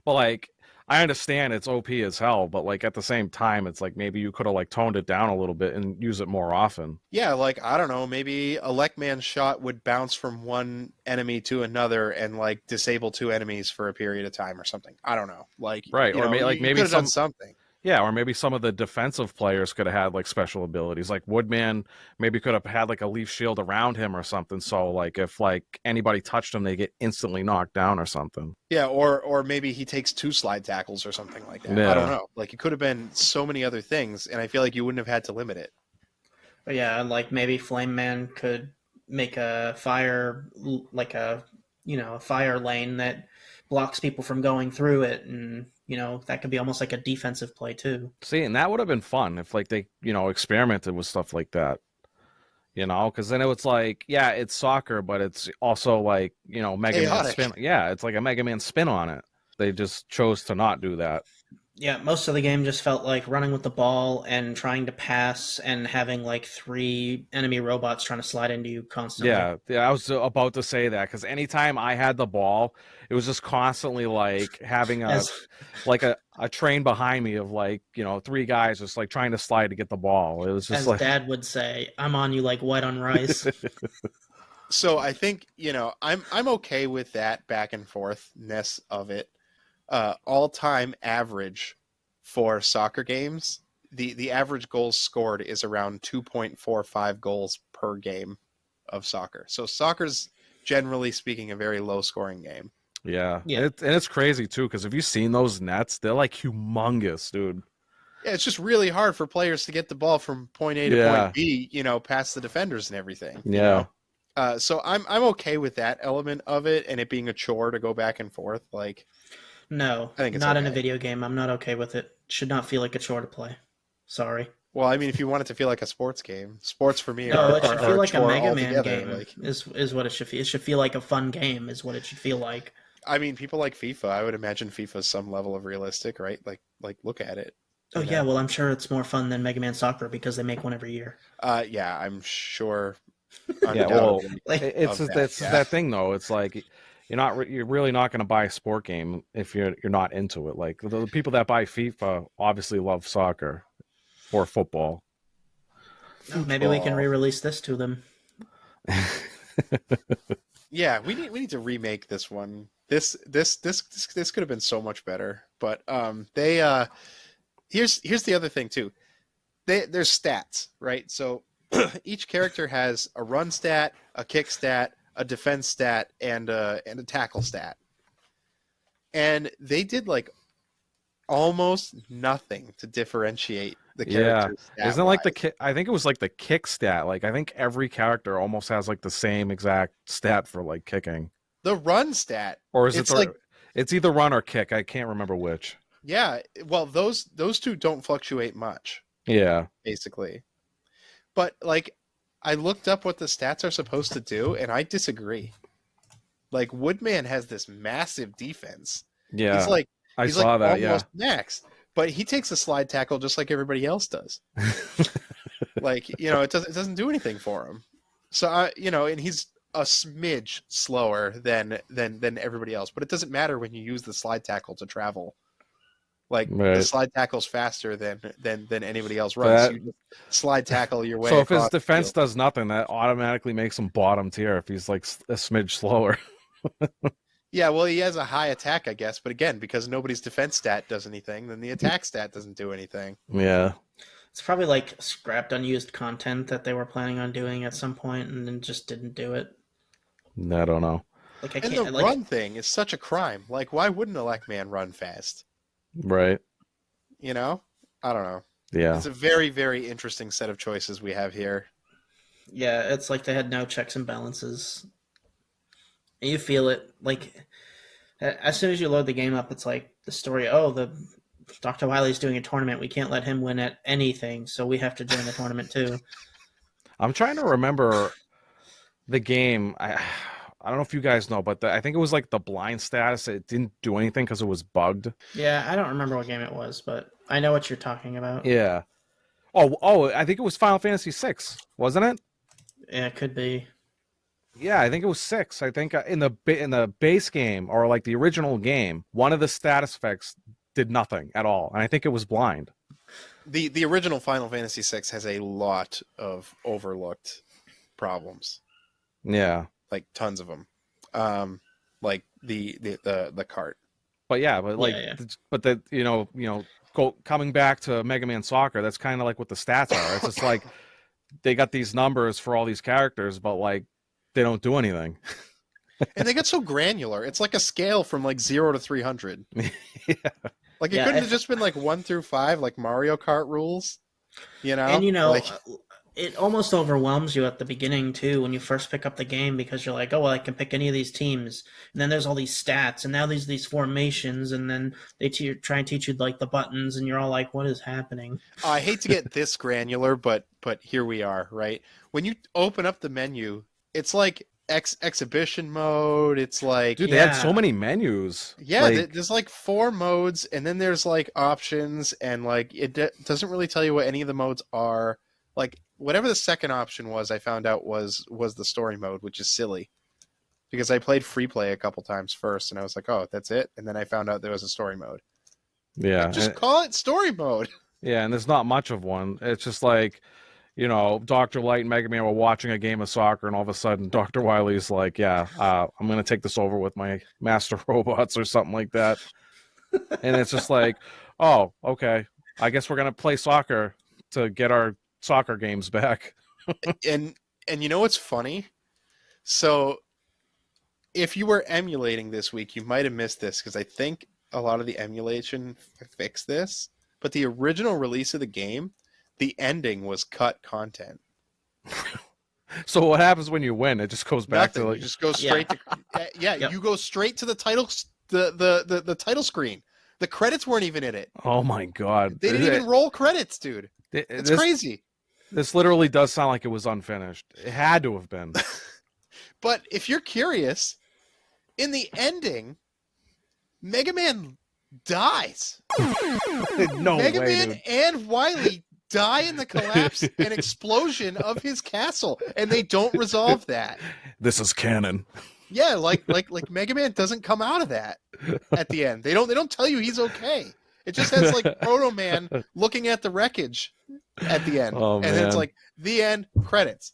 But like, I understand it's OP as hell, but like at the same time, it's like maybe you could have like toned it down a little bit and use it more often.
Yeah, like, I don't know, maybe a Lackman shot would bounce from one enemy to another and like disable 2 enemies for a period of time or something. I don't know. Like,
Right.
you
Or
know,
maybe
you could have done something.
Yeah, or maybe some of the defensive players could have had like special abilities. Like Woodman maybe could have had like a leaf shield around him or something. So like if like anybody touched him, they get instantly knocked down or something.
Yeah, or maybe he takes 2 slide tackles or something like that. I don't know. Like, it could have been so many other things, and I feel like you wouldn't have had to limit it.
But yeah, like maybe Flame Man could make a fire, like a fire lane that blocks people from going through it, and that could be almost like a defensive play too.
See, and that would have been fun if like they experimented with stuff like that. Because then it was like, yeah, it's soccer, but it's also like Mega Man spin. Yeah, it's like a Mega Man spin on it. They just chose to not do that.
Yeah, most of the game just felt like running with the ball and trying to pass and having like 3 enemy robots trying to slide into you constantly.
Yeah, I was about to say that because anytime I had the ball, it was just constantly like having a train behind me of like 3 guys just like trying to slide to get the ball. It was just
as
like
Dad would say, "I'm on you like white on rice."
So I think I'm okay with that back and forthness of it. All-time average for soccer games, the average goals scored is around 2.45 goals per game of soccer. So soccer's, generally speaking, a very low-scoring game.
Yeah. And it's crazy, too, because have you seen those nets? They're, like, humongous, dude.
Yeah, it's just really hard for players to get the ball from point A to point B, past the defenders and everything.
Yeah.
So I'm okay with that element of it and it being a chore to go back and forth. Like,
no,
I think it's
not
okay.
in a video game. I'm not okay with it. Should not feel like a chore to play. Sorry.
Well, I mean, if you want it to feel like a sports game, sports for me
it should feel like a Mega Man game.
Like,
is what it should feel. It should feel like a fun game. Is what it should feel like.
I mean, people like FIFA. I would imagine FIFA's some level of realistic, right? Like look at it.
Oh yeah, well, I'm sure it's more fun than Mega Man Soccer because they make one every year.
Yeah, I'm sure.
Yeah, well, it's that thing though. It's like you're really not going to buy a sport game if you're not into it. Like the people that buy FIFA obviously love soccer or football.
Maybe we can re-release this to them.
Yeah, we need to remake this one. This could have been so much better. But here's the other thing too. There's stats, right? So each character has a run stat, a kick stat, a defense stat, and a tackle stat. And they did like almost nothing to differentiate the characters.
Yeah, isn't like I think it was like the kick stat. Like I think every character almost has like the same exact stat for like kicking.
The run stat,
or is it's either run or kick? I can't remember which.
Yeah, well, those two don't fluctuate much.
Yeah,
basically. But like, I looked up what the stats are supposed to do, and I disagree. Like, Woodman has this massive defense.
Yeah,
he's
saw that.
Almost max, but he takes a slide tackle just like everybody else does. Like, it doesn't do anything for him. So and he's a smidge slower than everybody else, but it doesn't matter when you use the slide tackle to travel. Like the slide tackle's faster than anybody else runs. You just slide tackle your way.
So if his defense does nothing, that automatically makes him bottom tier if he's like a smidge slower.
Yeah, well, he has a high attack, I guess, but again, because nobody's defense stat does anything, then the attack stat doesn't do anything.
Yeah.
It's probably like scrapped unused content that they were planning on doing at some point and then just didn't do it.
I don't know.
Like
and the run thing is such a crime. Like, why wouldn't a Lackman run fast?
Right.
I don't know.
Yeah.
It's a very, very interesting set of choices we have here.
Yeah, it's like they had no checks and balances. And you feel it. Like, as soon as you load the game up, it's like the story, the Dr. Wily's doing a tournament. We can't let him win at anything, so we have to join the tournament too.
I'm trying to remember the game. I don't know if you guys know, but I think it was like the blind status. It didn't do anything because it was bugged.
Yeah, I don't remember what game it was, but I know what you're talking about.
Yeah. Oh, I think it was Final Fantasy VI, wasn't it?
Yeah, it could be.
Yeah, I think it was 6. I think in the base game or like the original game, one of the status effects did nothing at all, and I think it was blind.
The original Final Fantasy VI has a lot of overlooked problems.
Yeah,
like tons of them. Like the cart.
but like,
Yeah.
but the coming back to Mega Man Soccer, that's kind of like what the stats are. It's just like they got these numbers for all these characters, but like they don't do anything.
And they get so granular. It's like a scale from like 0 to 300.
Yeah.
Like it couldn't have just been like 1 through 5, like Mario Kart rules.
And
like,
it almost overwhelms you at the beginning too when you first pick up the game, because you're like, oh well, I can pick any of these teams, and then there's all these stats, and now these formations, and then they try and teach you like the buttons, and you're all like, what is happening?
I hate to get this granular, but here we are, right? When you open up the menu, it's like exhibition mode. It's like,
dude, they had so many menus.
Yeah, there's like 4 modes, and then there's like options, and like it doesn't really tell you what any of the modes are. Like whatever the second option was, I found out was the story mode, which is silly because I played free play a couple times first, and I was like, oh, that's it, and then I found out there was a story mode.
Yeah,
like, just call it story mode.
Yeah, and there's not much of one. It's just like, Dr. Light and Mega Man were watching a game of soccer, and all of a sudden Dr. Wily's like, yeah, I'm going to take this over with my master robots or something like that. And it's just like, oh, okay, I guess we're going to play soccer to get our soccer games back.
and you know what's funny? So if you were emulating this week, you might have missed this because I think a lot of the emulation fixed this. But the original release of the game, the ending was cut content.
So what happens when you win? It just goes back to like,
you just go straight to you go straight to the title the title screen. The credits weren't even in it.
Oh my god.
They didn't even roll credits, dude. It's crazy.
This literally does sound like it was unfinished. It had to have been.
But if you're curious, in the ending, Mega Man dies.
No
Mega
way,
Man
dude.
and Wily die in the collapse and explosion of his castle, and they don't resolve that.
This is canon.
Yeah, like Mega Man doesn't come out of that at the end. They don't tell you he's okay. It just has like Proto Man looking at the wreckage at the end,
and
then it's like the end credits.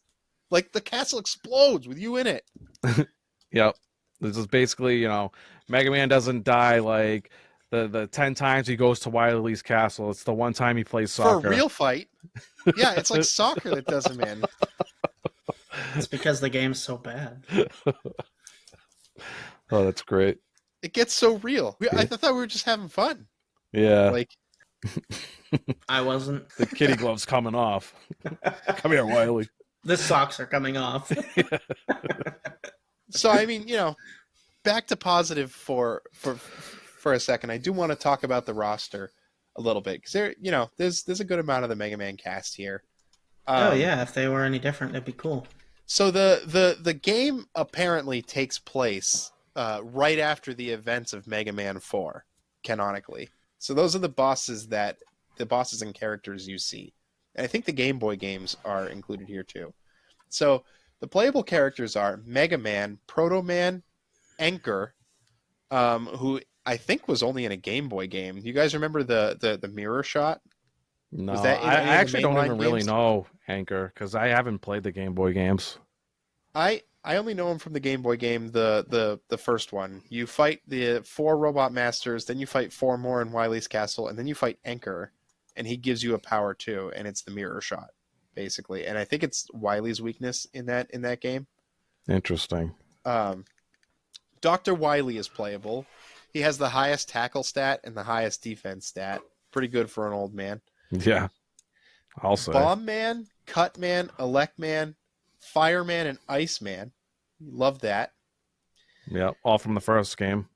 Like the castle explodes with you in it.
Yep. This is basically, Mega Man doesn't die like the 10 times he goes to Wily's castle. It's the one time he plays soccer.
For a real fight. Yeah, it's like soccer that does him in.
It's because the game's so bad.
Oh, that's great.
It gets so real. I thought we were just having fun.
Yeah.
Like
I wasn't.
The kitty glove's coming off. Come here, Wily.
The socks are coming off.
So I mean, back to positive for a second. I do want to talk about the roster a little bit because there's a good amount of the Mega Man cast here.
Oh yeah, if they were any different, it'd be cool.
So the game apparently takes place right after the events of Mega Man 4, canonically. So those are the bosses and characters you see. And I think the Game Boy games are included here too. So the playable characters are Mega Man, Proto Man, Anchor, who I think was only in a Game Boy game. You guys remember the mirror shot?
No,
Was that in
I
any of the
actually don't
mainline
even really
games?
know Anchor because I haven't played the Game Boy games.
I only know him from the Game Boy game, the first one. You fight the 4 robot masters, then you fight 4 more in Wily's castle, and then you fight Anchor, and he gives you a power too, and it's the mirror shot, basically. And I think it's Wily's weakness in that game.
Interesting.
Dr. Wily is playable. He has the highest tackle stat and the highest defense stat. Pretty good for an old man.
Yeah, I'll say.
Bomb Man, Cut Man, Elect Man, Fireman, and Iceman. Love that.
Yeah, all from the first game.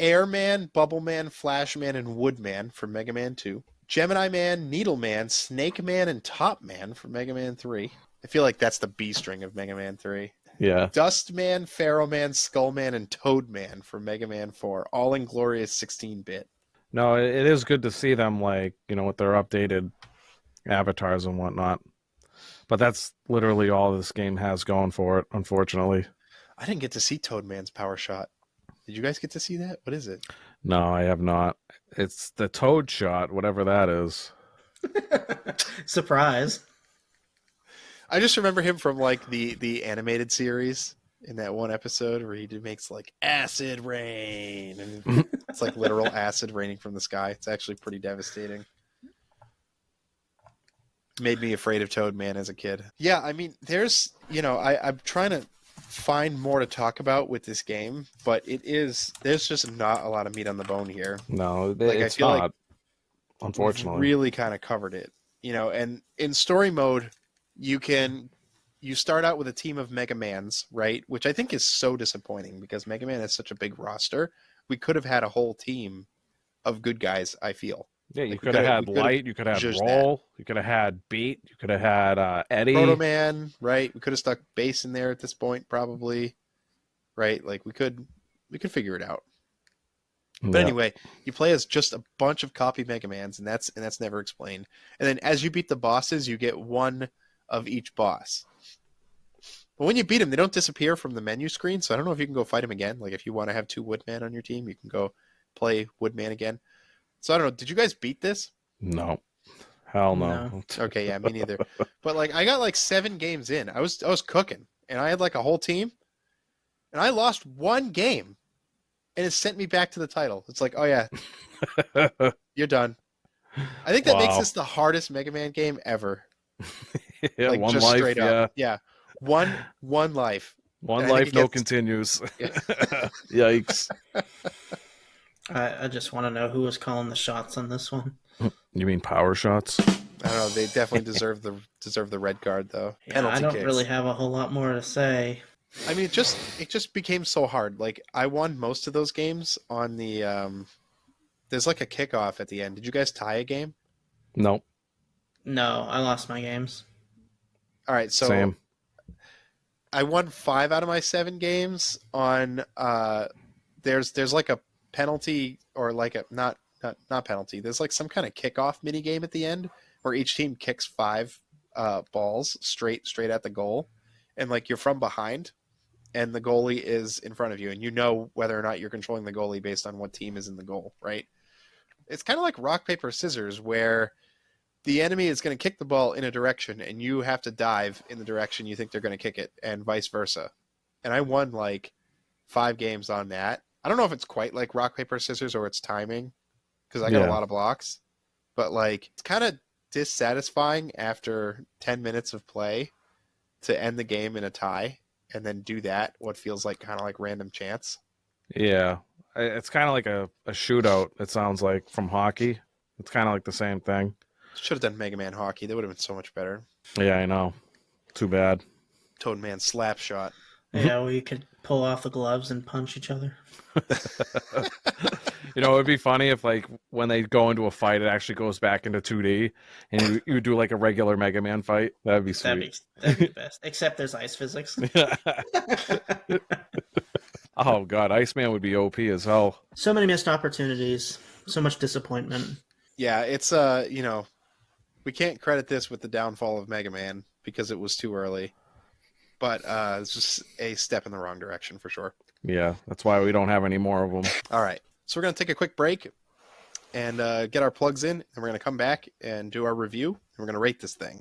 Airman, Bubble Man, Flash Man, and Woodman for Mega Man 2. Gemini Man, Needle Man, Snake Man, and Top Man for Mega Man 3. I feel like that's the B string of Mega Man 3.
Yeah.
Dust Man, Pharaoh Man, Skull Man, and Toad Man for Mega Man 4. All in glorious 16-bit.
No, it is good to see them, like, with their updated avatars and whatnot. But that's literally all this game has going for it, unfortunately.
I didn't get to see Toad Man's power shot. Did you guys get to see that? What is it?
No, I have not. It's the Toad Shot, whatever that is.
Surprise.
I just remember him from like the animated series in that one episode where he makes like acid rain, and it's like literal acid raining from the sky. It's actually pretty devastating. Made me afraid of Toad Man as a kid. Yeah, I mean, there's, I'm trying to find more to talk about with this game, but there's just not a lot of meat on the bone here.
No,
Like, I
it's
feel
not.
like
Unfortunately,
we've really kind of covered it, and in story mode, you start out with a team of Megamans, right? Which I think is so disappointing because Mega Man has such a big roster. We could have had a whole team of good guys, I feel.
yeah, you
Like,
could have had Light, you could have had
zhuzhed that.
Roll, you could have had Beat, you could have had Eddie.
Proto Man, right? We could have stuck Bass in there at this point, probably, right? Like, we could figure it out. But anyway, you play as just a bunch of copy Megamans, and that's never explained. And then as you beat the bosses, you get one of each boss. But when you beat them, they don't disappear from the menu screen, so I don't know if you can go fight them again. Like, if you want to have 2 Woodman on your team, you can go play Woodman again. So I don't know. Did you guys beat this?
No. Hell no.
No.
Okay, yeah, me neither. But like, I got like 7 games in. I was cooking, and I had like a whole team, and I lost 1 game, and it sent me back to the title. It's like, oh yeah, you're done. I think that makes this the hardest Mega Man game ever.
Yeah,
like,
one
just
life.
straight
Yeah,
up. Yeah, one life.
one
And I think
life,
it
no
gets-
continues.
Yeah.
Yikes!
I just want to know who was calling the shots on this one.
You mean power shots?
I don't know. They definitely deserve the red card though.
Yeah,
Penalty
I don't
kicks.
really have a whole lot more to say.
I mean, it just became so hard. Like, I won most of those games on the there's like a kickoff at the end. Did you guys tie a game?
No.
No, I lost my games.
All right, so
Same.
I won 5 out of my 7 games on there's like a penalty, or like a not penalty. There's like some kind of kickoff mini game at the end where each team kicks 5 balls straight at the goal, and like, you're from behind, and the goalie is in front of you, and you know whether or not you're controlling the goalie based on what team is in the goal, right? It's kind of like rock paper scissors, where the enemy is going to kick the ball in a direction, and you have to dive in the direction you think they're going to kick it, and vice versa. And I won like 5 games on that. I don't know if it's quite like rock paper scissors or it's timing, because I got a lot of blocks, but like, it's kind of dissatisfying after 10 minutes of play to end the game in a tie and then do that, what feels like kind of like random chance.
Yeah, it's kind of like a shootout. It sounds like, from hockey. It's kind of like the same thing.
Should have done Mega Man Hockey. That would have been so much better.
Yeah, I know. Too bad.
Toad Man slap shot.
Yeah, where you could pull off the gloves and punch each other.
It would be funny if, like, when they go into a fight, it actually goes back into 2D, and you do like a regular Mega Man fight. That'd be sweet.
That'd be the best. Except there's ice physics.
Oh god, Iceman would be OP as hell.
So many missed opportunities. So much disappointment.
Yeah, it's we can't credit this with the downfall of Mega Man because it was too early. But it's just a step in the wrong direction for sure.
Yeah, that's why we don't have any more of them.
All right. So we're going to take a quick break and get our plugs in, and we're going to come back and do our review, and we're going to rate this thing.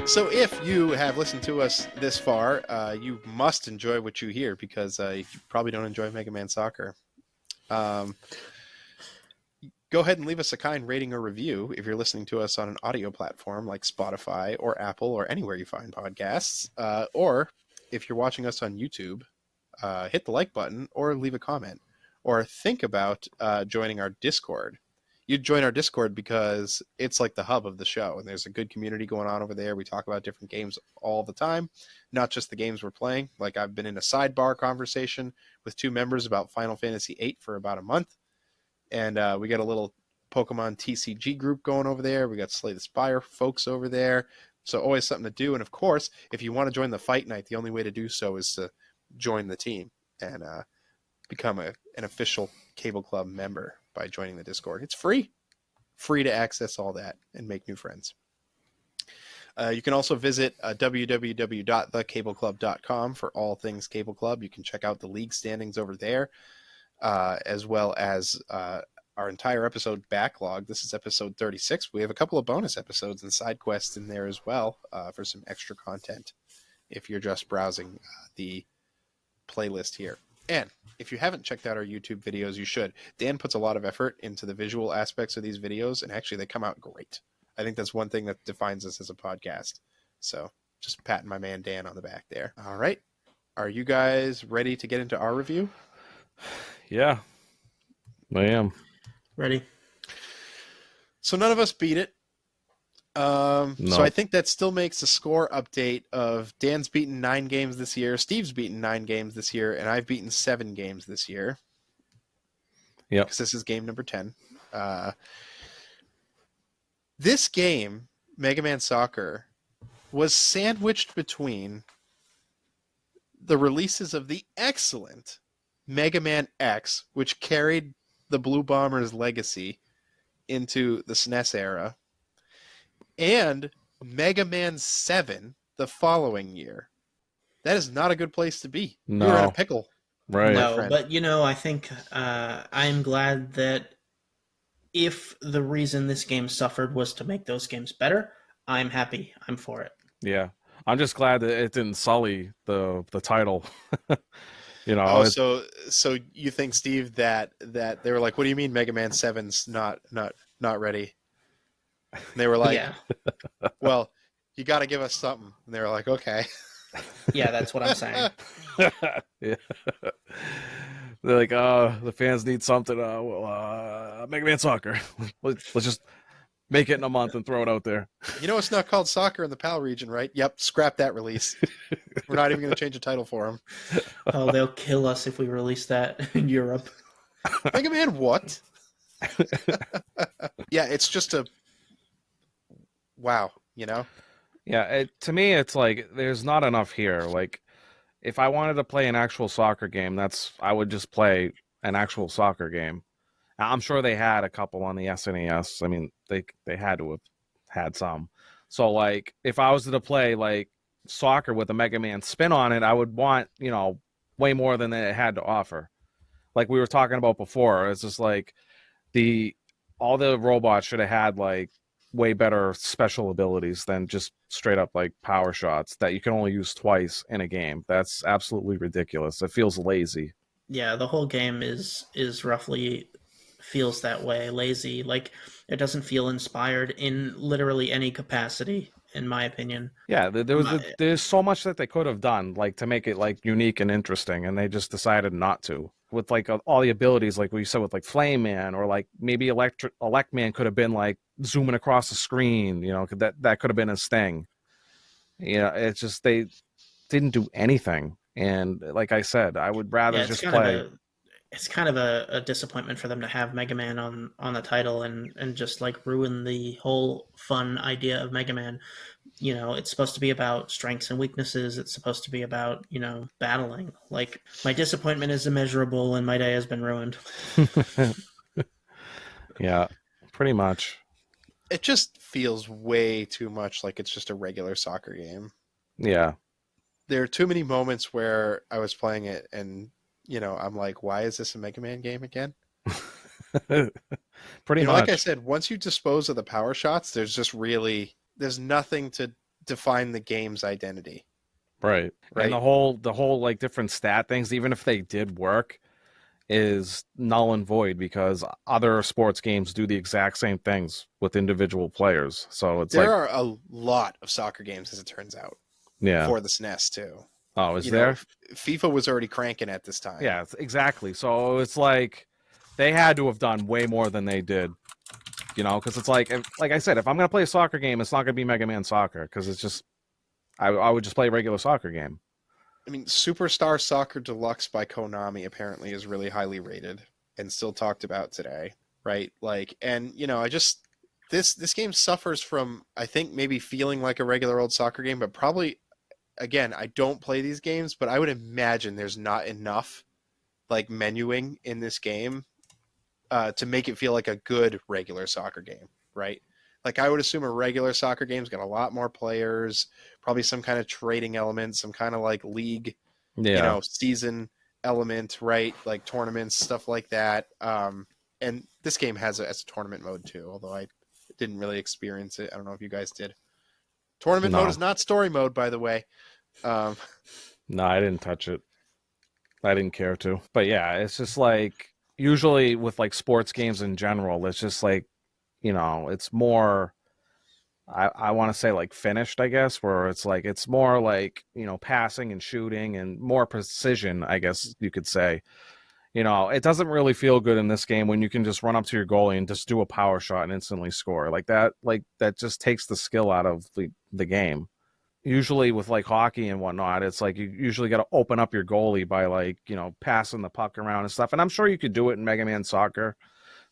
So if you have listened to us this far, you must enjoy what you hear, because you probably don't enjoy Mega Man Soccer. Go ahead and leave us a kind rating or review if you're listening to us on an audio platform like Spotify or Apple or anywhere you find podcasts. Or if you're watching us on YouTube, hit the like button or leave a comment. Or think about joining our Discord. You'd join our Discord because it's like the hub of the show, and there's a good community going on over there. We talk about different games all the time, not just the games we're playing. Like, I've been in a sidebar conversation with 2 members about Final Fantasy VIII for about a month. And we got a little Pokemon TCG group going over there. We got Slay the Spire folks over there. So always something to do. And of course, if you want to join the fight night, the only way to do so is to join the team and become an official Cable Club member by joining the Discord. It's free to access all that and make new friends. You can also visit www.thecableclub.com for all things Cable Club. You can check out the league standings over there, as well as our entire episode backlog. This is episode 36. We have a couple of bonus episodes and side quests in there as well for some extra content if you're just browsing the playlist here. And if you haven't checked out our YouTube videos, you should. Dan puts a lot of effort into the visual aspects of these videos, and actually they come out great. I think that's one thing that defines us as a podcast. So just patting my man Dan on the back there. All right. Are you guys ready to get into our review?
Yeah, I am.
Ready?
So none of us beat it.
No.
So I think that still makes a score update of Dan's beaten 9 games this year, Steve's beaten 9 games this year, and I've beaten 7 games this year.
Yep.
Because this is game number 10. This game, Mega Man Soccer, was sandwiched between the releases of the excellent Mega Man X, which carried the Blue Bombers' legacy into the SNES era, and Mega Man 7 the following year. That is not a good place to be.
No.
You're in a pickle.
Right.
No,
friend.
but I think I'm glad that if the reason this game suffered was to make those games better, I'm happy. I'm for it.
Yeah. I'm just glad that it didn't sully the title.
So you think, Steve, that they were like, what do you mean Mega Man 7's not ready? And they were like,
Yeah.
Well, you got to give us something. And they were like, okay.
Yeah, that's what I'm saying.
Yeah. They're like, the fans need something. Mega Man Soccer. Let's just make it in a month and throw it out there.
You know it's not called soccer in the PAL region, right? Yep, scrap that release. We're not even going to change the title for him.
Oh, they'll kill us if we release that in Europe.
Mega Man what? Yeah, it's just a... Wow,
Yeah, to me, it's like there's not enough here. Like, if I wanted to play an actual soccer game, I would just play an actual soccer game. I'm sure they had a couple on the SNES. I mean, they had to have had some. So, like, if I was to play like soccer with a Mega Man spin on it, I would want way more than it had to offer. Like we were talking about before, it's just like all the robots should have had like way better special abilities than just straight up like power shots that you can only use twice in a game. That's absolutely ridiculous. It feels lazy.
Yeah, the whole game is roughly feels that way, lazy. Like it doesn't feel inspired in literally any capacity, in my opinion.
Yeah, there's so much that they could have done, like to make it like unique and interesting, and they just decided not to. With like all the abilities, like we said with like Flame Man, or like maybe Elect Man could have been like zooming across the screen. That could have been his thing. It's just they didn't do anything, and like I said, I would rather just play.
It's kind of a disappointment for them to have Mega Man on the title and just like ruin the whole fun idea of Mega Man. It's supposed to be about strengths and weaknesses. It's supposed to be about, battling. Like, my disappointment is immeasurable and my day has been ruined.
Yeah, pretty much.
It just feels way too much like it's just a regular soccer game.
Yeah.
There are too many moments where I was playing it and, I'm like, why is this a Mega Man game again?
Pretty much.
Like I said, once you dispose of the power shots, there's nothing to define the game's identity.
Right. And the whole like different stat things, even if they did work, is null and void because other sports games do the exact same things with individual players. So
there are a lot of soccer games, as it turns out.
Yeah.
For the SNES too.
Oh, is there?
FIFA was already cranking at this time.
Yeah, exactly. So it's like they had to have done way more than they did. Because it's like I said, if I'm going to play a soccer game, it's not going to be Mega Man Soccer because it's just, I would just play a regular soccer game.
I mean, Superstar Soccer Deluxe by Konami apparently is really highly rated and still talked about today, right? Like, and this game suffers from, I think, maybe feeling like a regular old soccer game, but probably, again, I don't play these games, but I would imagine there's not enough like menuing in this game to make it feel like a good regular soccer game, right? Like I would assume a regular soccer game's got a lot more players, probably some kind of trading element, some kind of like league, season element, right? Like tournaments, stuff like that. And this game has a tournament mode too, although I didn't really experience it. I don't know if you guys did. Tournament mode is not story mode, by the way.
No, I didn't touch it. I didn't care to. But yeah, it's just like usually with like sports games in general, it's just like, it's more, I want to say like finished, I guess, where it's like, it's more like, passing and shooting and more precision, I guess you could say. It doesn't really feel good in this game when you can just run up to your goalie and just do a power shot and instantly score. Like that just takes the skill out of the game. Usually with like hockey and whatnot, it's like you usually got to open up your goalie by like, passing the puck around and stuff. And I'm sure you could do it in Megaman Soccer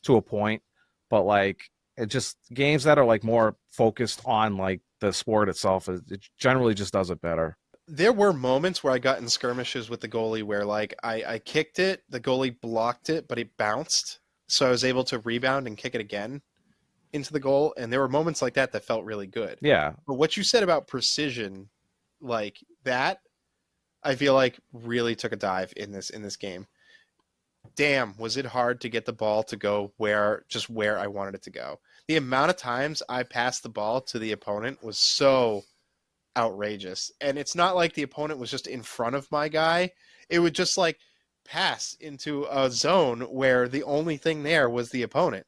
to a point, but like it just games that are like more focused on like the sport itself, it generally just does it better.
There were moments where I got in skirmishes with the goalie where like I kicked it, the goalie blocked it, but it bounced. So I was able to rebound and kick it again into the goal. And there were moments like that felt really good.
Yeah.
But what you said about precision, like that, I feel like really took a dive in this game. Damn, was it hard to get the ball to go where I wanted it to go. The amount of times I passed the ball to the opponent was so outrageous. And it's not like the opponent was just in front of my guy. It would just like pass into a zone where the only thing there was the opponent.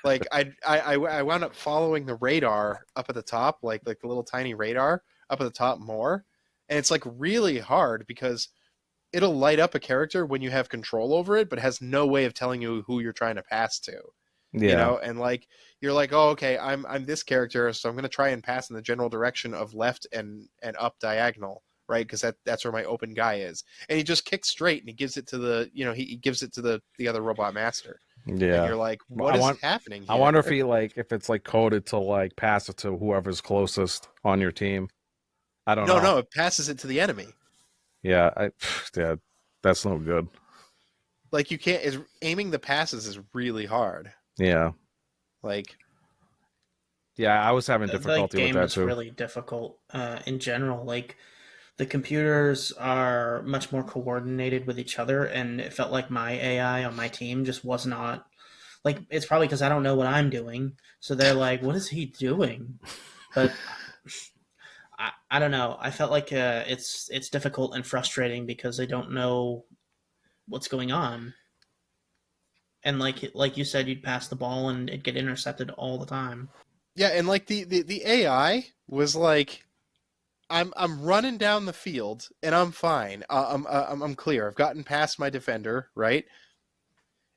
Like I wound up following the radar up at the top, like the little tiny radar up at the top more. And it's like really hard because it'll light up a character when you have control over it, but has no way of telling you who you're trying to pass to.
Yeah.
And like you're like, oh, okay, I'm this character, so I'm gonna try and pass in the general direction of left and up diagonal, right? Because that's where my open guy is. And he just kicks straight and he gives it to the he gives it to the other robot master.
Yeah.
And you're like, what is happening here?
I wonder if it's like coded to like pass it to whoever's closest on your team. I don't know.
No, it passes it to the enemy.
Yeah, that's no good.
Like you can't aiming the passes is really hard.
Yeah.
Like,
yeah, I was having difficulty with that too.
The game is really difficult in general. Like, the computers are much more coordinated with each other, and it felt like my AI on my team just was not. Like, it's probably because I don't know what I'm doing, so they're like, "What is he doing?" But I don't know. I felt like it's difficult and frustrating because I don't know what's going on. And like you said, you'd pass the ball and it'd get intercepted all the time.
Yeah, and like the AI was like, I'm running down the field and I'm fine. I'm clear. I've gotten past my defender, right?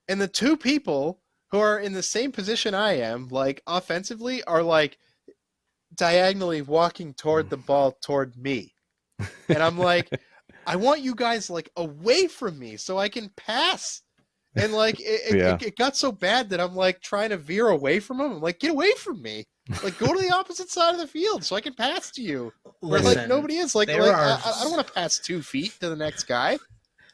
And the two people who are in the same position I am, like offensively, are like diagonally walking toward the ball toward me. And I'm like, I want you guys like away from me so I can pass. And like it got so bad that I'm like trying to veer away from him. I'm like, get away from me. Like go to the opposite side of the field so I can pass to you. Where like nobody is. Like I don't want to pass 2 feet to the next guy.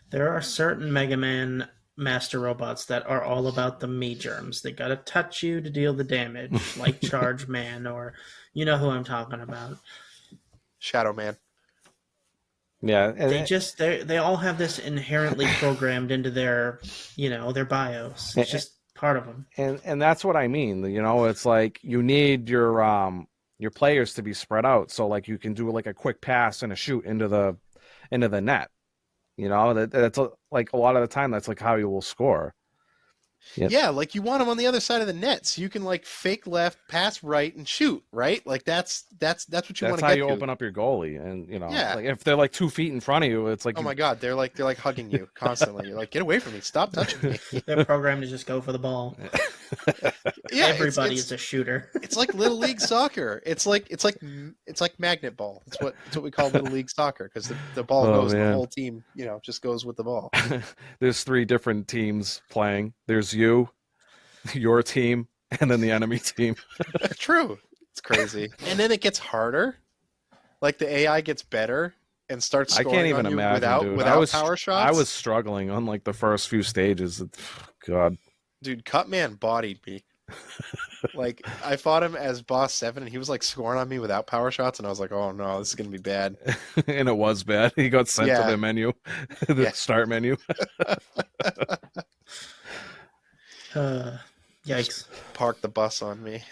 There are certain Mega Man master robots that are all about the me germs. They gotta touch you to deal the damage, like Charge Man, or you know who I'm talking about.
Shadow Man.
Yeah,
they all have this inherently programmed into their their BIOS. It's just part of them.
And that's what I mean. It's like you need your players to be spread out, so like you can do like a quick pass and a shoot into the net. That's like a lot of the time that's like how you will score.
Yeah, like you want them on the other side of the net, so you can like fake left, pass right, and shoot. Right, like that's what you want to get.
That's how you open up your goalie, and like if they're like 2 feet in front of you, it's like,
oh my god, they're like hugging you constantly. You're like, get away from me, stop touching me.
They're programmed to just go for the ball. Yeah, everybody is a shooter.
It's like Little League Soccer. It's like magnet ball. It's what we call Little League Soccer because the ball goes, and the whole team just goes with the ball.
There's 3 different teams playing. There's you, your team, and then the enemy team.
True. It's crazy. And then it gets harder. Like the AI gets better and starts scoring. I can't even imagine, without power shots.
I was struggling on like the first few stages. God.
Dude, Cutman bodied me. Like, I fought him as boss 7, and he was like scoring on me without power shots, and I was like, oh no, this is gonna be bad.
And it was bad. He got sent to the menu, the
Yeah.
start menu.
Yikes.
Park the bus on me,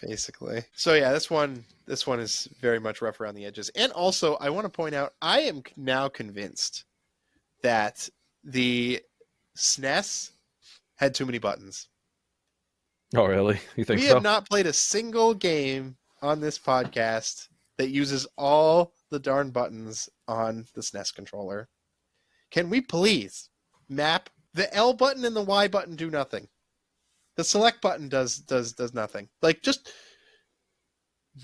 basically. So yeah, this one is very much rough around the edges. And also, I want to point out, I am now convinced that the SNES had too many buttons.
Oh, really? You think
We
so?
have not played a single game on this podcast that uses all the darn buttons on the SNES controller. Can we please map the L button and the Y button do nothing? The select button does nothing. Like, just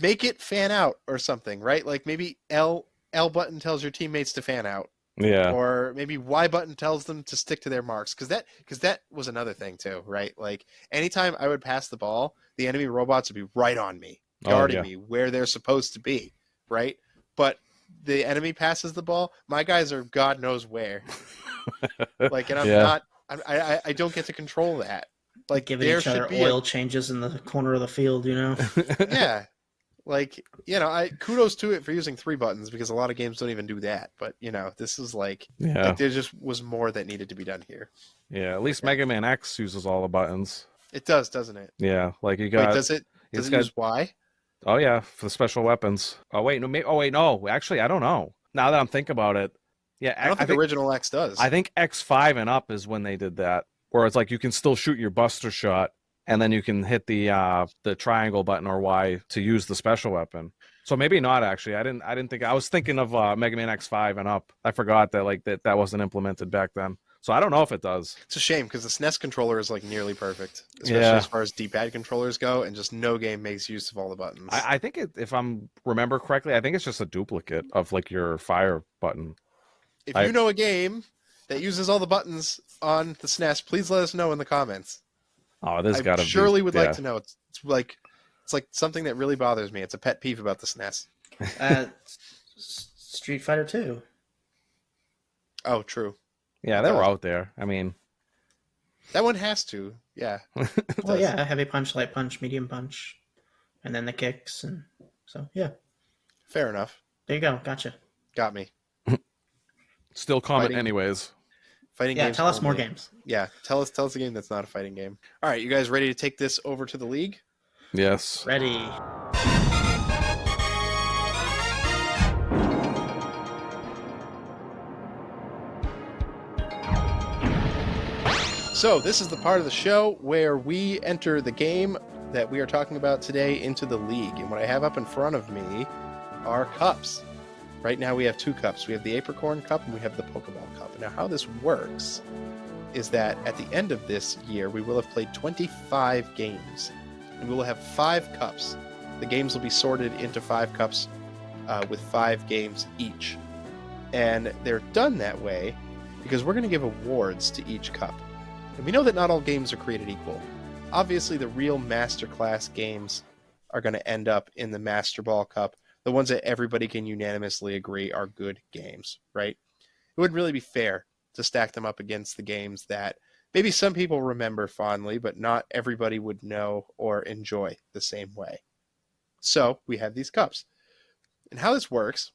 make it fan out or something, right? Like, maybe L button tells your teammates to fan out.
Yeah.
Or maybe Y button tells them to stick to their marks. Because that was another thing too, right? Like, anytime I would pass the ball, the enemy robots would be right on me, guarding me where they're supposed to be, right? But the enemy passes the ball, my guys are God knows where. Like, and I'm not. I don't get to control that. Like,
giving
there
each other
should be
oil changes in the corner of the field, you know?
yeah. Like, you know, kudos to it for using 3 buttons, because a lot of games don't even do that. But, you know, this is like there just was more that needed to be done here.
Yeah, at least Mega Man X uses all the buttons.
It does, doesn't it?
Yeah, like you got.
Wait, does it use Y?
Oh yeah, for the special weapons. Oh wait, no. Actually, I don't know. Now that I'm thinking about it, yeah,
I don't think original X does.
I think X5 and up is when they did that, where it's like you can still shoot your Buster Shot, and then you can hit the triangle button or Y to use the special weapon. So maybe not actually. I didn't think. I was thinking of Mega Man X5 and up. I forgot that that wasn't implemented back then. So I don't know if it does.
It's a shame, because the SNES controller is like nearly perfect, especially as far as D-pad controllers go, and just no game makes use of all the buttons.
I think if I'm remember correctly, I think it's just a duplicate of like your fire button.
If you know a game that uses all the buttons on the SNES, please let us know in the comments.
Oh, there's got to be.
Surely would like to know. It's like something that really bothers me. It's a pet peeve about the SNES.
Street Fighter 2.
Oh, true.
Yeah, they were out there. I mean,
that one has to. Yeah.
Well, yeah, heavy punch, light punch, medium punch, and then the kicks, and so yeah.
Fair enough.
There you go. Gotcha.
Got me.
Still comment anyways.
Fighting games.
Yeah, tell us more games.
Yeah, tell us a game that's not a fighting game. All right, you guys ready to take this over to the league?
Yes.
Ready.
So this is the part of the show where we enter the game that we are talking about today into the league. And what I have up in front of me are cups. Right now we have 2 cups. We have the Apricorn Cup and we have the Pokeball Cup. Now how this works is that at the end of this year, we will have played 25 games. And we will have 5 cups. The games will be sorted into 5 cups with 5 games each. And they're done that way because we're going to give awards to each cup. And we know that not all games are created equal. Obviously, the real masterclass games are going to end up in the Master Ball Cup, the ones that everybody can unanimously agree are good games, right? It wouldn't really be fair to stack them up against the games that maybe some people remember fondly, but not everybody would know or enjoy the same way. So we have these cups. And how this works,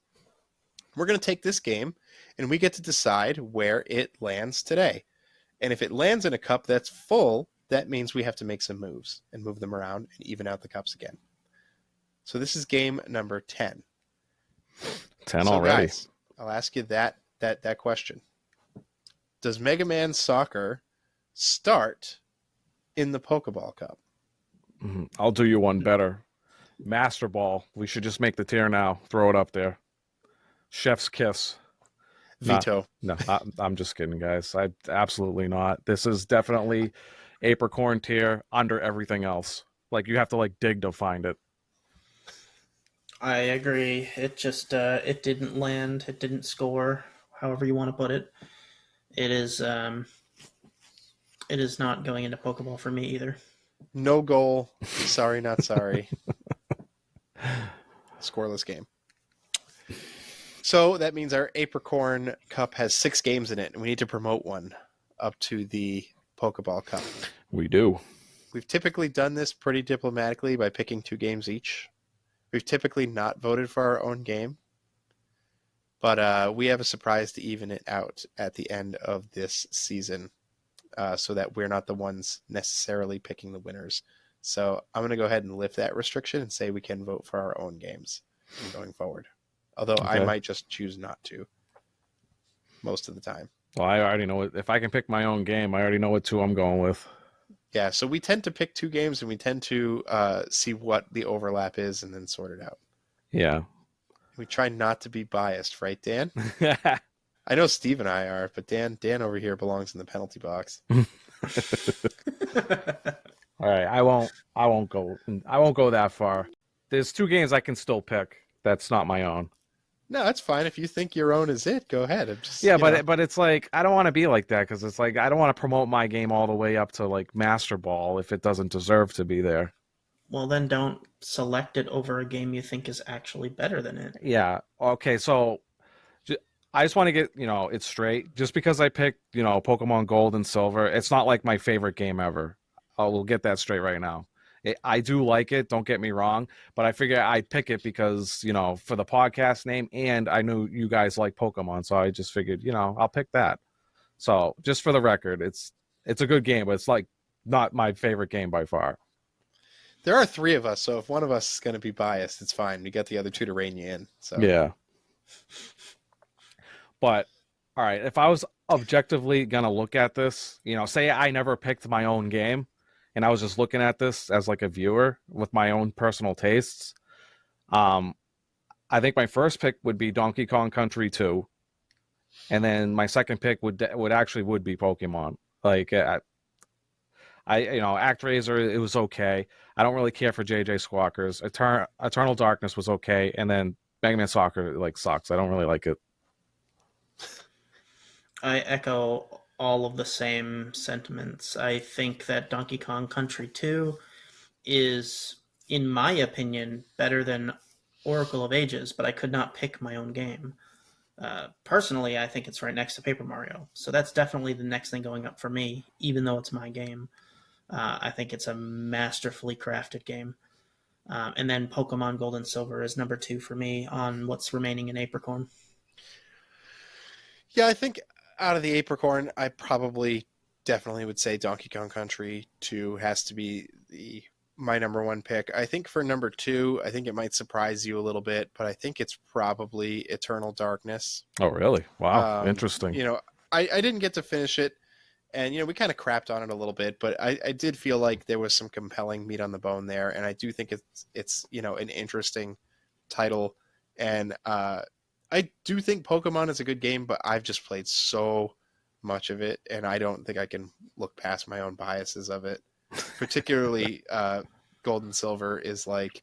we're going to take this game and we get to decide where it lands today. And if it lands in a cup that's full, that means we have to make some moves and move them around and even out the cups again. So this is game number 10.
10 already.
Guys, I'll ask you that question. Does Mega Man Soccer start in the Pokeball Cup?
I'll do you one better. Master Ball. We should just make the tier now. Throw it up there. Chef's kiss.
Veto.
No, I'm just kidding, guys. I absolutely not. This is definitely Apricorn tier under everything else. Like, you have to dig to find it.
I agree. It just it didn't land. It didn't score. However you want to put it. It is not going into Pokeball for me either.
No goal. Sorry, not sorry. Scoreless game. So that means our Apricorn Cup has 6 games in it, and we need to promote one up to the Pokeball Cup.
We do.
We've typically done this pretty diplomatically by picking 2 games each. We've typically not voted for our own game, but we have a surprise to even it out at the end of this season, so that we're not the ones necessarily picking the winners. So I'm going to go ahead and lift that restriction and say we can vote for our own games going forward. Although I might just choose not to most of the time.
Well, I already know if I can pick my own game, I already know what 2 I'm going with.
Yeah, so we tend to pick 2 games and we tend to see what the overlap is and then sort it out.
Yeah.
We try not to be biased, right, Dan? I know Steve and I are, but Dan over here belongs in the penalty box.
All right, I won't go that far. There's 2 games I can still pick. That's not my own.
No, that's fine. If you think your own is it, go ahead.
But it's like I don't want to be like that because it's like I don't want to promote my game all the way up to like Master Ball if it doesn't deserve to be there.
Well, then don't select it over a game you think is actually better than it.
Yeah. Okay. So I just want to get it straight. Just because I picked Pokemon Gold and Silver, it's not like my favorite game ever. We'll get that straight right now. I do like it, don't get me wrong, but I figure I'd pick it because, for the podcast name, and I knew you guys like Pokemon, so I just figured, I'll pick that. So, just for the record, it's a good game, but it's like not my favorite game by far.
There are 3 of us, so if one of us is going to be biased, it's fine. We got the other 2 to rein you in. So
yeah. But all right, if I was objectively going to look at this, say I never picked my own game, and I was just looking at this as like a viewer with my own personal tastes, I think my first pick would be Donkey Kong Country 2, and then my second pick would be Pokemon. Like ActRaiser, it was okay. I don't really care for JJ Squawkers. Eternal Darkness was okay, and then Megaman Soccer sucks. I don't really like it.
I echo all of the same sentiments. I think that Donkey Kong Country 2 is, in my opinion, better than Oracle of Ages, but I could not pick my own game. Personally, I think it's right next to Paper Mario, so that's definitely the next thing going up for me, even though it's my game. I think it's a masterfully crafted game. And then Pokemon Gold and Silver is number 2 for me on what's remaining in Apricorn.
Yeah, I think out of the Apricorn, I probably definitely would say Donkey Kong Country 2 has to be my number 1 pick. I think for number 2, I think it might surprise you a little bit, but I think it's probably Eternal Darkness.
Oh, really? Wow, interesting.
I didn't get to finish it, and we kind of crapped on it a little bit, but I did feel like there was some compelling meat on the bone there, and I do think it's an interesting title, and I do think Pokemon is a good game, but I've just played so much of it, and I don't think I can look past my own biases of it. Particularly, Gold and Silver is like,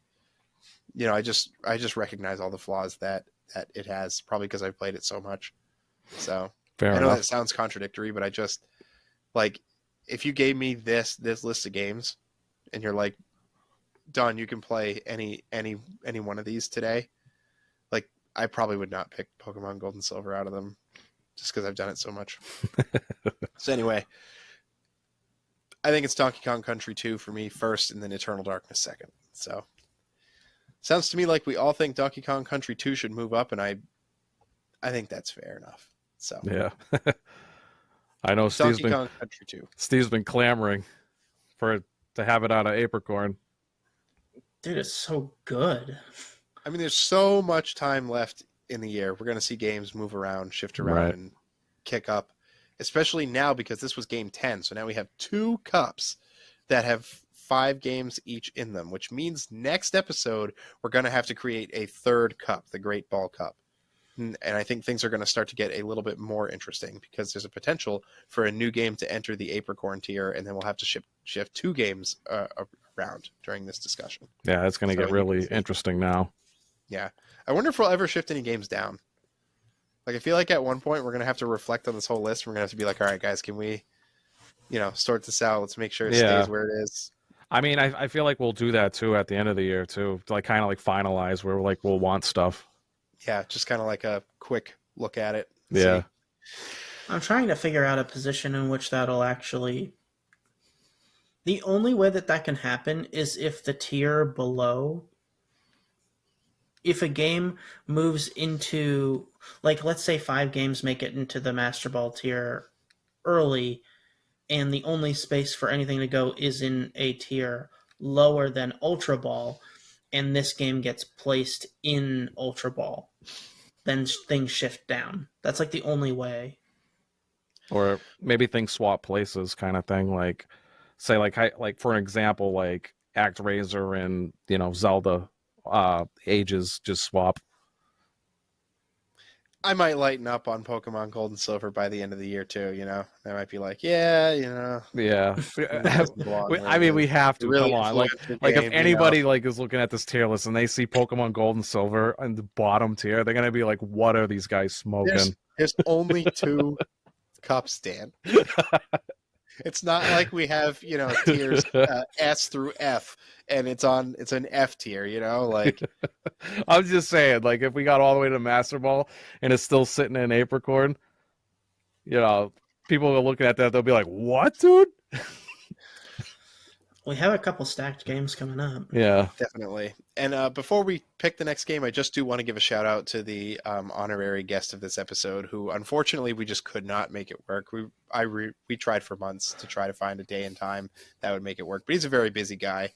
I just recognize all the flaws that it has, probably because I've played it so much. So
Fair
I know
enough.
that sounds contradictory, but I just if you gave me this list of games, and you're like, Don, you can play any one of these today. I probably would not pick Pokemon Gold and Silver out of them just because I've done it so much. So anyway, I think it's Donkey Kong Country 2 for me first, and then Eternal Darkness second. So sounds to me like we all think Donkey Kong Country 2 should move up, and I think that's fair enough. So
yeah. I know
Donkey Kong Country 2.
Steve's been clamoring to have it out of Apricorn.
Dude, it's so good.
I mean, there's so much time left in the year. We're going to see games move around, shift around,
Right.
and kick up, especially now because this was game 10. So now we have 2 cups that have 5 games each in them, which means next episode, we're going to have to create a 3rd cup, the Great Ball Cup. And I think things are going to start to get a little bit more interesting because there's a potential for a new game to enter the Apricorn tier, and then we'll have to shift 2 games around during this discussion.
Yeah, it's going to get really interesting now.
Yeah. I wonder if we'll ever shift any games down. I feel like at one point we're going to have to reflect on this whole list. We're going to have to be like, all right, guys, can we, sort this out? Let's make sure it stays where it is.
I mean, I feel like we'll do that too at the end of the year too, to kind of finalize where we'll want stuff.
Yeah, just kind of like a quick look at it.
Yeah.
See.
I'm trying to figure out a position in which that'll actually The only way that can happen is if the tier below, if a game moves into, like, let's say 5 games make it into the Master Ball tier early, and the only space for anything to go is in a tier lower than Ultra Ball, and this game gets placed in Ultra Ball, then things shift down. That's like the only way.
Or maybe things swap places, kind of thing. Like, say, like for an example, like ActRaiser and Zelda ages just swap.
I might lighten up on Pokemon Gold and Silver by the end of the year too. I might be like, yeah,
Yeah,
it doesn't belong where
I
it
mean, we
is.
have
It
to.
really
Come on, like
influenced the
if
game,
anybody like is looking at this tier list and they see Pokemon Gold and Silver in the bottom tier, they're gonna be like, "What are these guys smoking?"
There's only 2 cups, Dan. It's not like we have tiers S through F, and it's an F tier. Like
I'm just saying, like if we got all the way to Master Ball and it's still sitting in Apricorn, people are looking at that, they'll be like, "What, dude?"
We have a couple stacked games coming up.
Yeah,
definitely. And before we pick the next game, I just do want to give a shout out to the honorary guest of this episode, who unfortunately we just could not make it work. We tried for months to try to find a day and time that would make it work, but he's a very busy guy.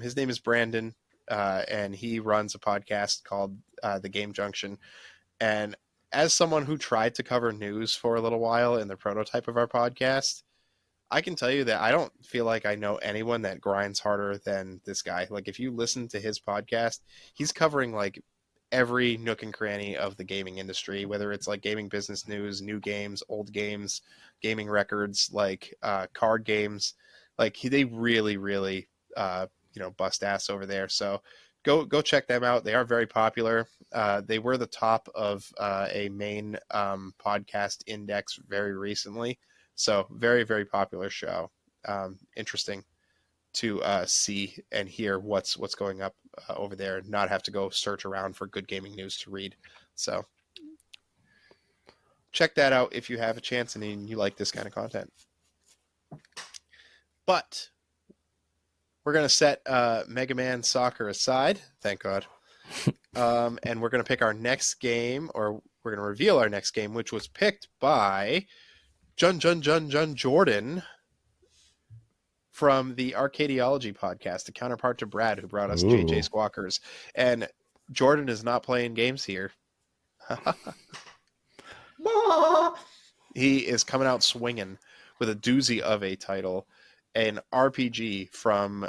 His name is Brandon, and he runs a podcast called the Game Junction. And as someone who tried to cover news for a little while in the prototype of our podcast, I can tell you that I don't feel like I know anyone that grinds harder than this guy. Like, if you listen to his podcast, he's covering like every nook and cranny of the gaming industry, whether it's like gaming business news, new games, old games, gaming records, like card games. Like they really, really, bust ass over there. So go check them out. They are very popular. They were the top of a main podcast index very recently. So very, very popular show. Interesting to see and hear what's going up over there. Not have to go search around for good gaming news to read. So check that out if you have a chance and you like this kind of content. But we're going to set Megaman Soccer aside. Thank God. And we're going to pick our next game, or we're going to reveal our next game, which was picked by Jordan from the Arcadiology podcast, the counterpart to Brad, who brought us JJ Squawkers. And Jordan is not playing games here. He is coming out swinging with a doozy of a title, an RPG from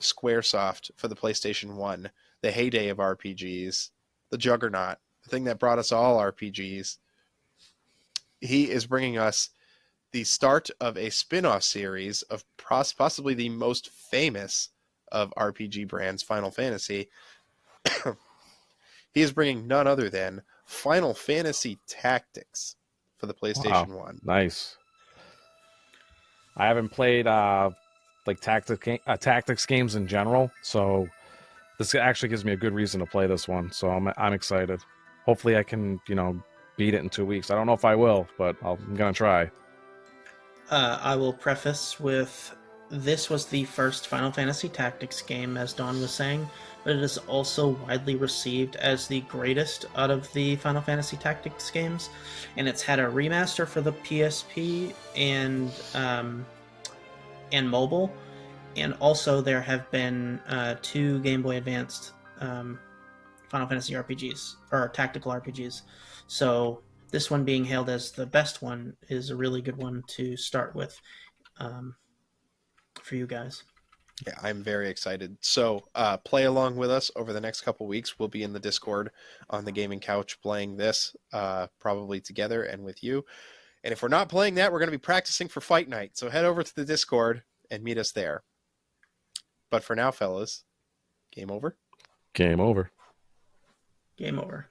Squaresoft for the PlayStation 1, the heyday of RPGs, the juggernaut, the thing that brought us all RPGs. He is bringing us the start of a spin-off series of possibly the most famous of RPG brands, Final Fantasy. He is bringing none other than Final Fantasy Tactics for the PlayStation 1.
Nice. I haven't played like tactics games in general, so this actually gives me a good reason to play this one. So I'm excited. Hopefully I can beat it in 2 weeks. I don't know if I will, but I'm gonna try.
I will preface with, this was the first Final Fantasy Tactics game, as Dawn was saying, but it is also widely received as the greatest out of the Final Fantasy Tactics games, and it's had a remaster for the PSP and mobile, and also there have been 2 Game Boy Advanced Final Fantasy RPGs, or tactical RPGs. So this one being hailed as the best one is a really good one to start with for you guys.
Yeah, I'm very excited. So play along with us over the next couple weeks. We'll be in the Discord on the gaming couch playing this, probably together and with you. And if we're not playing that, we're going to be practicing for Fight Night. So head over to the Discord and meet us there. But for now, fellas, game over.
Game over.
Game over.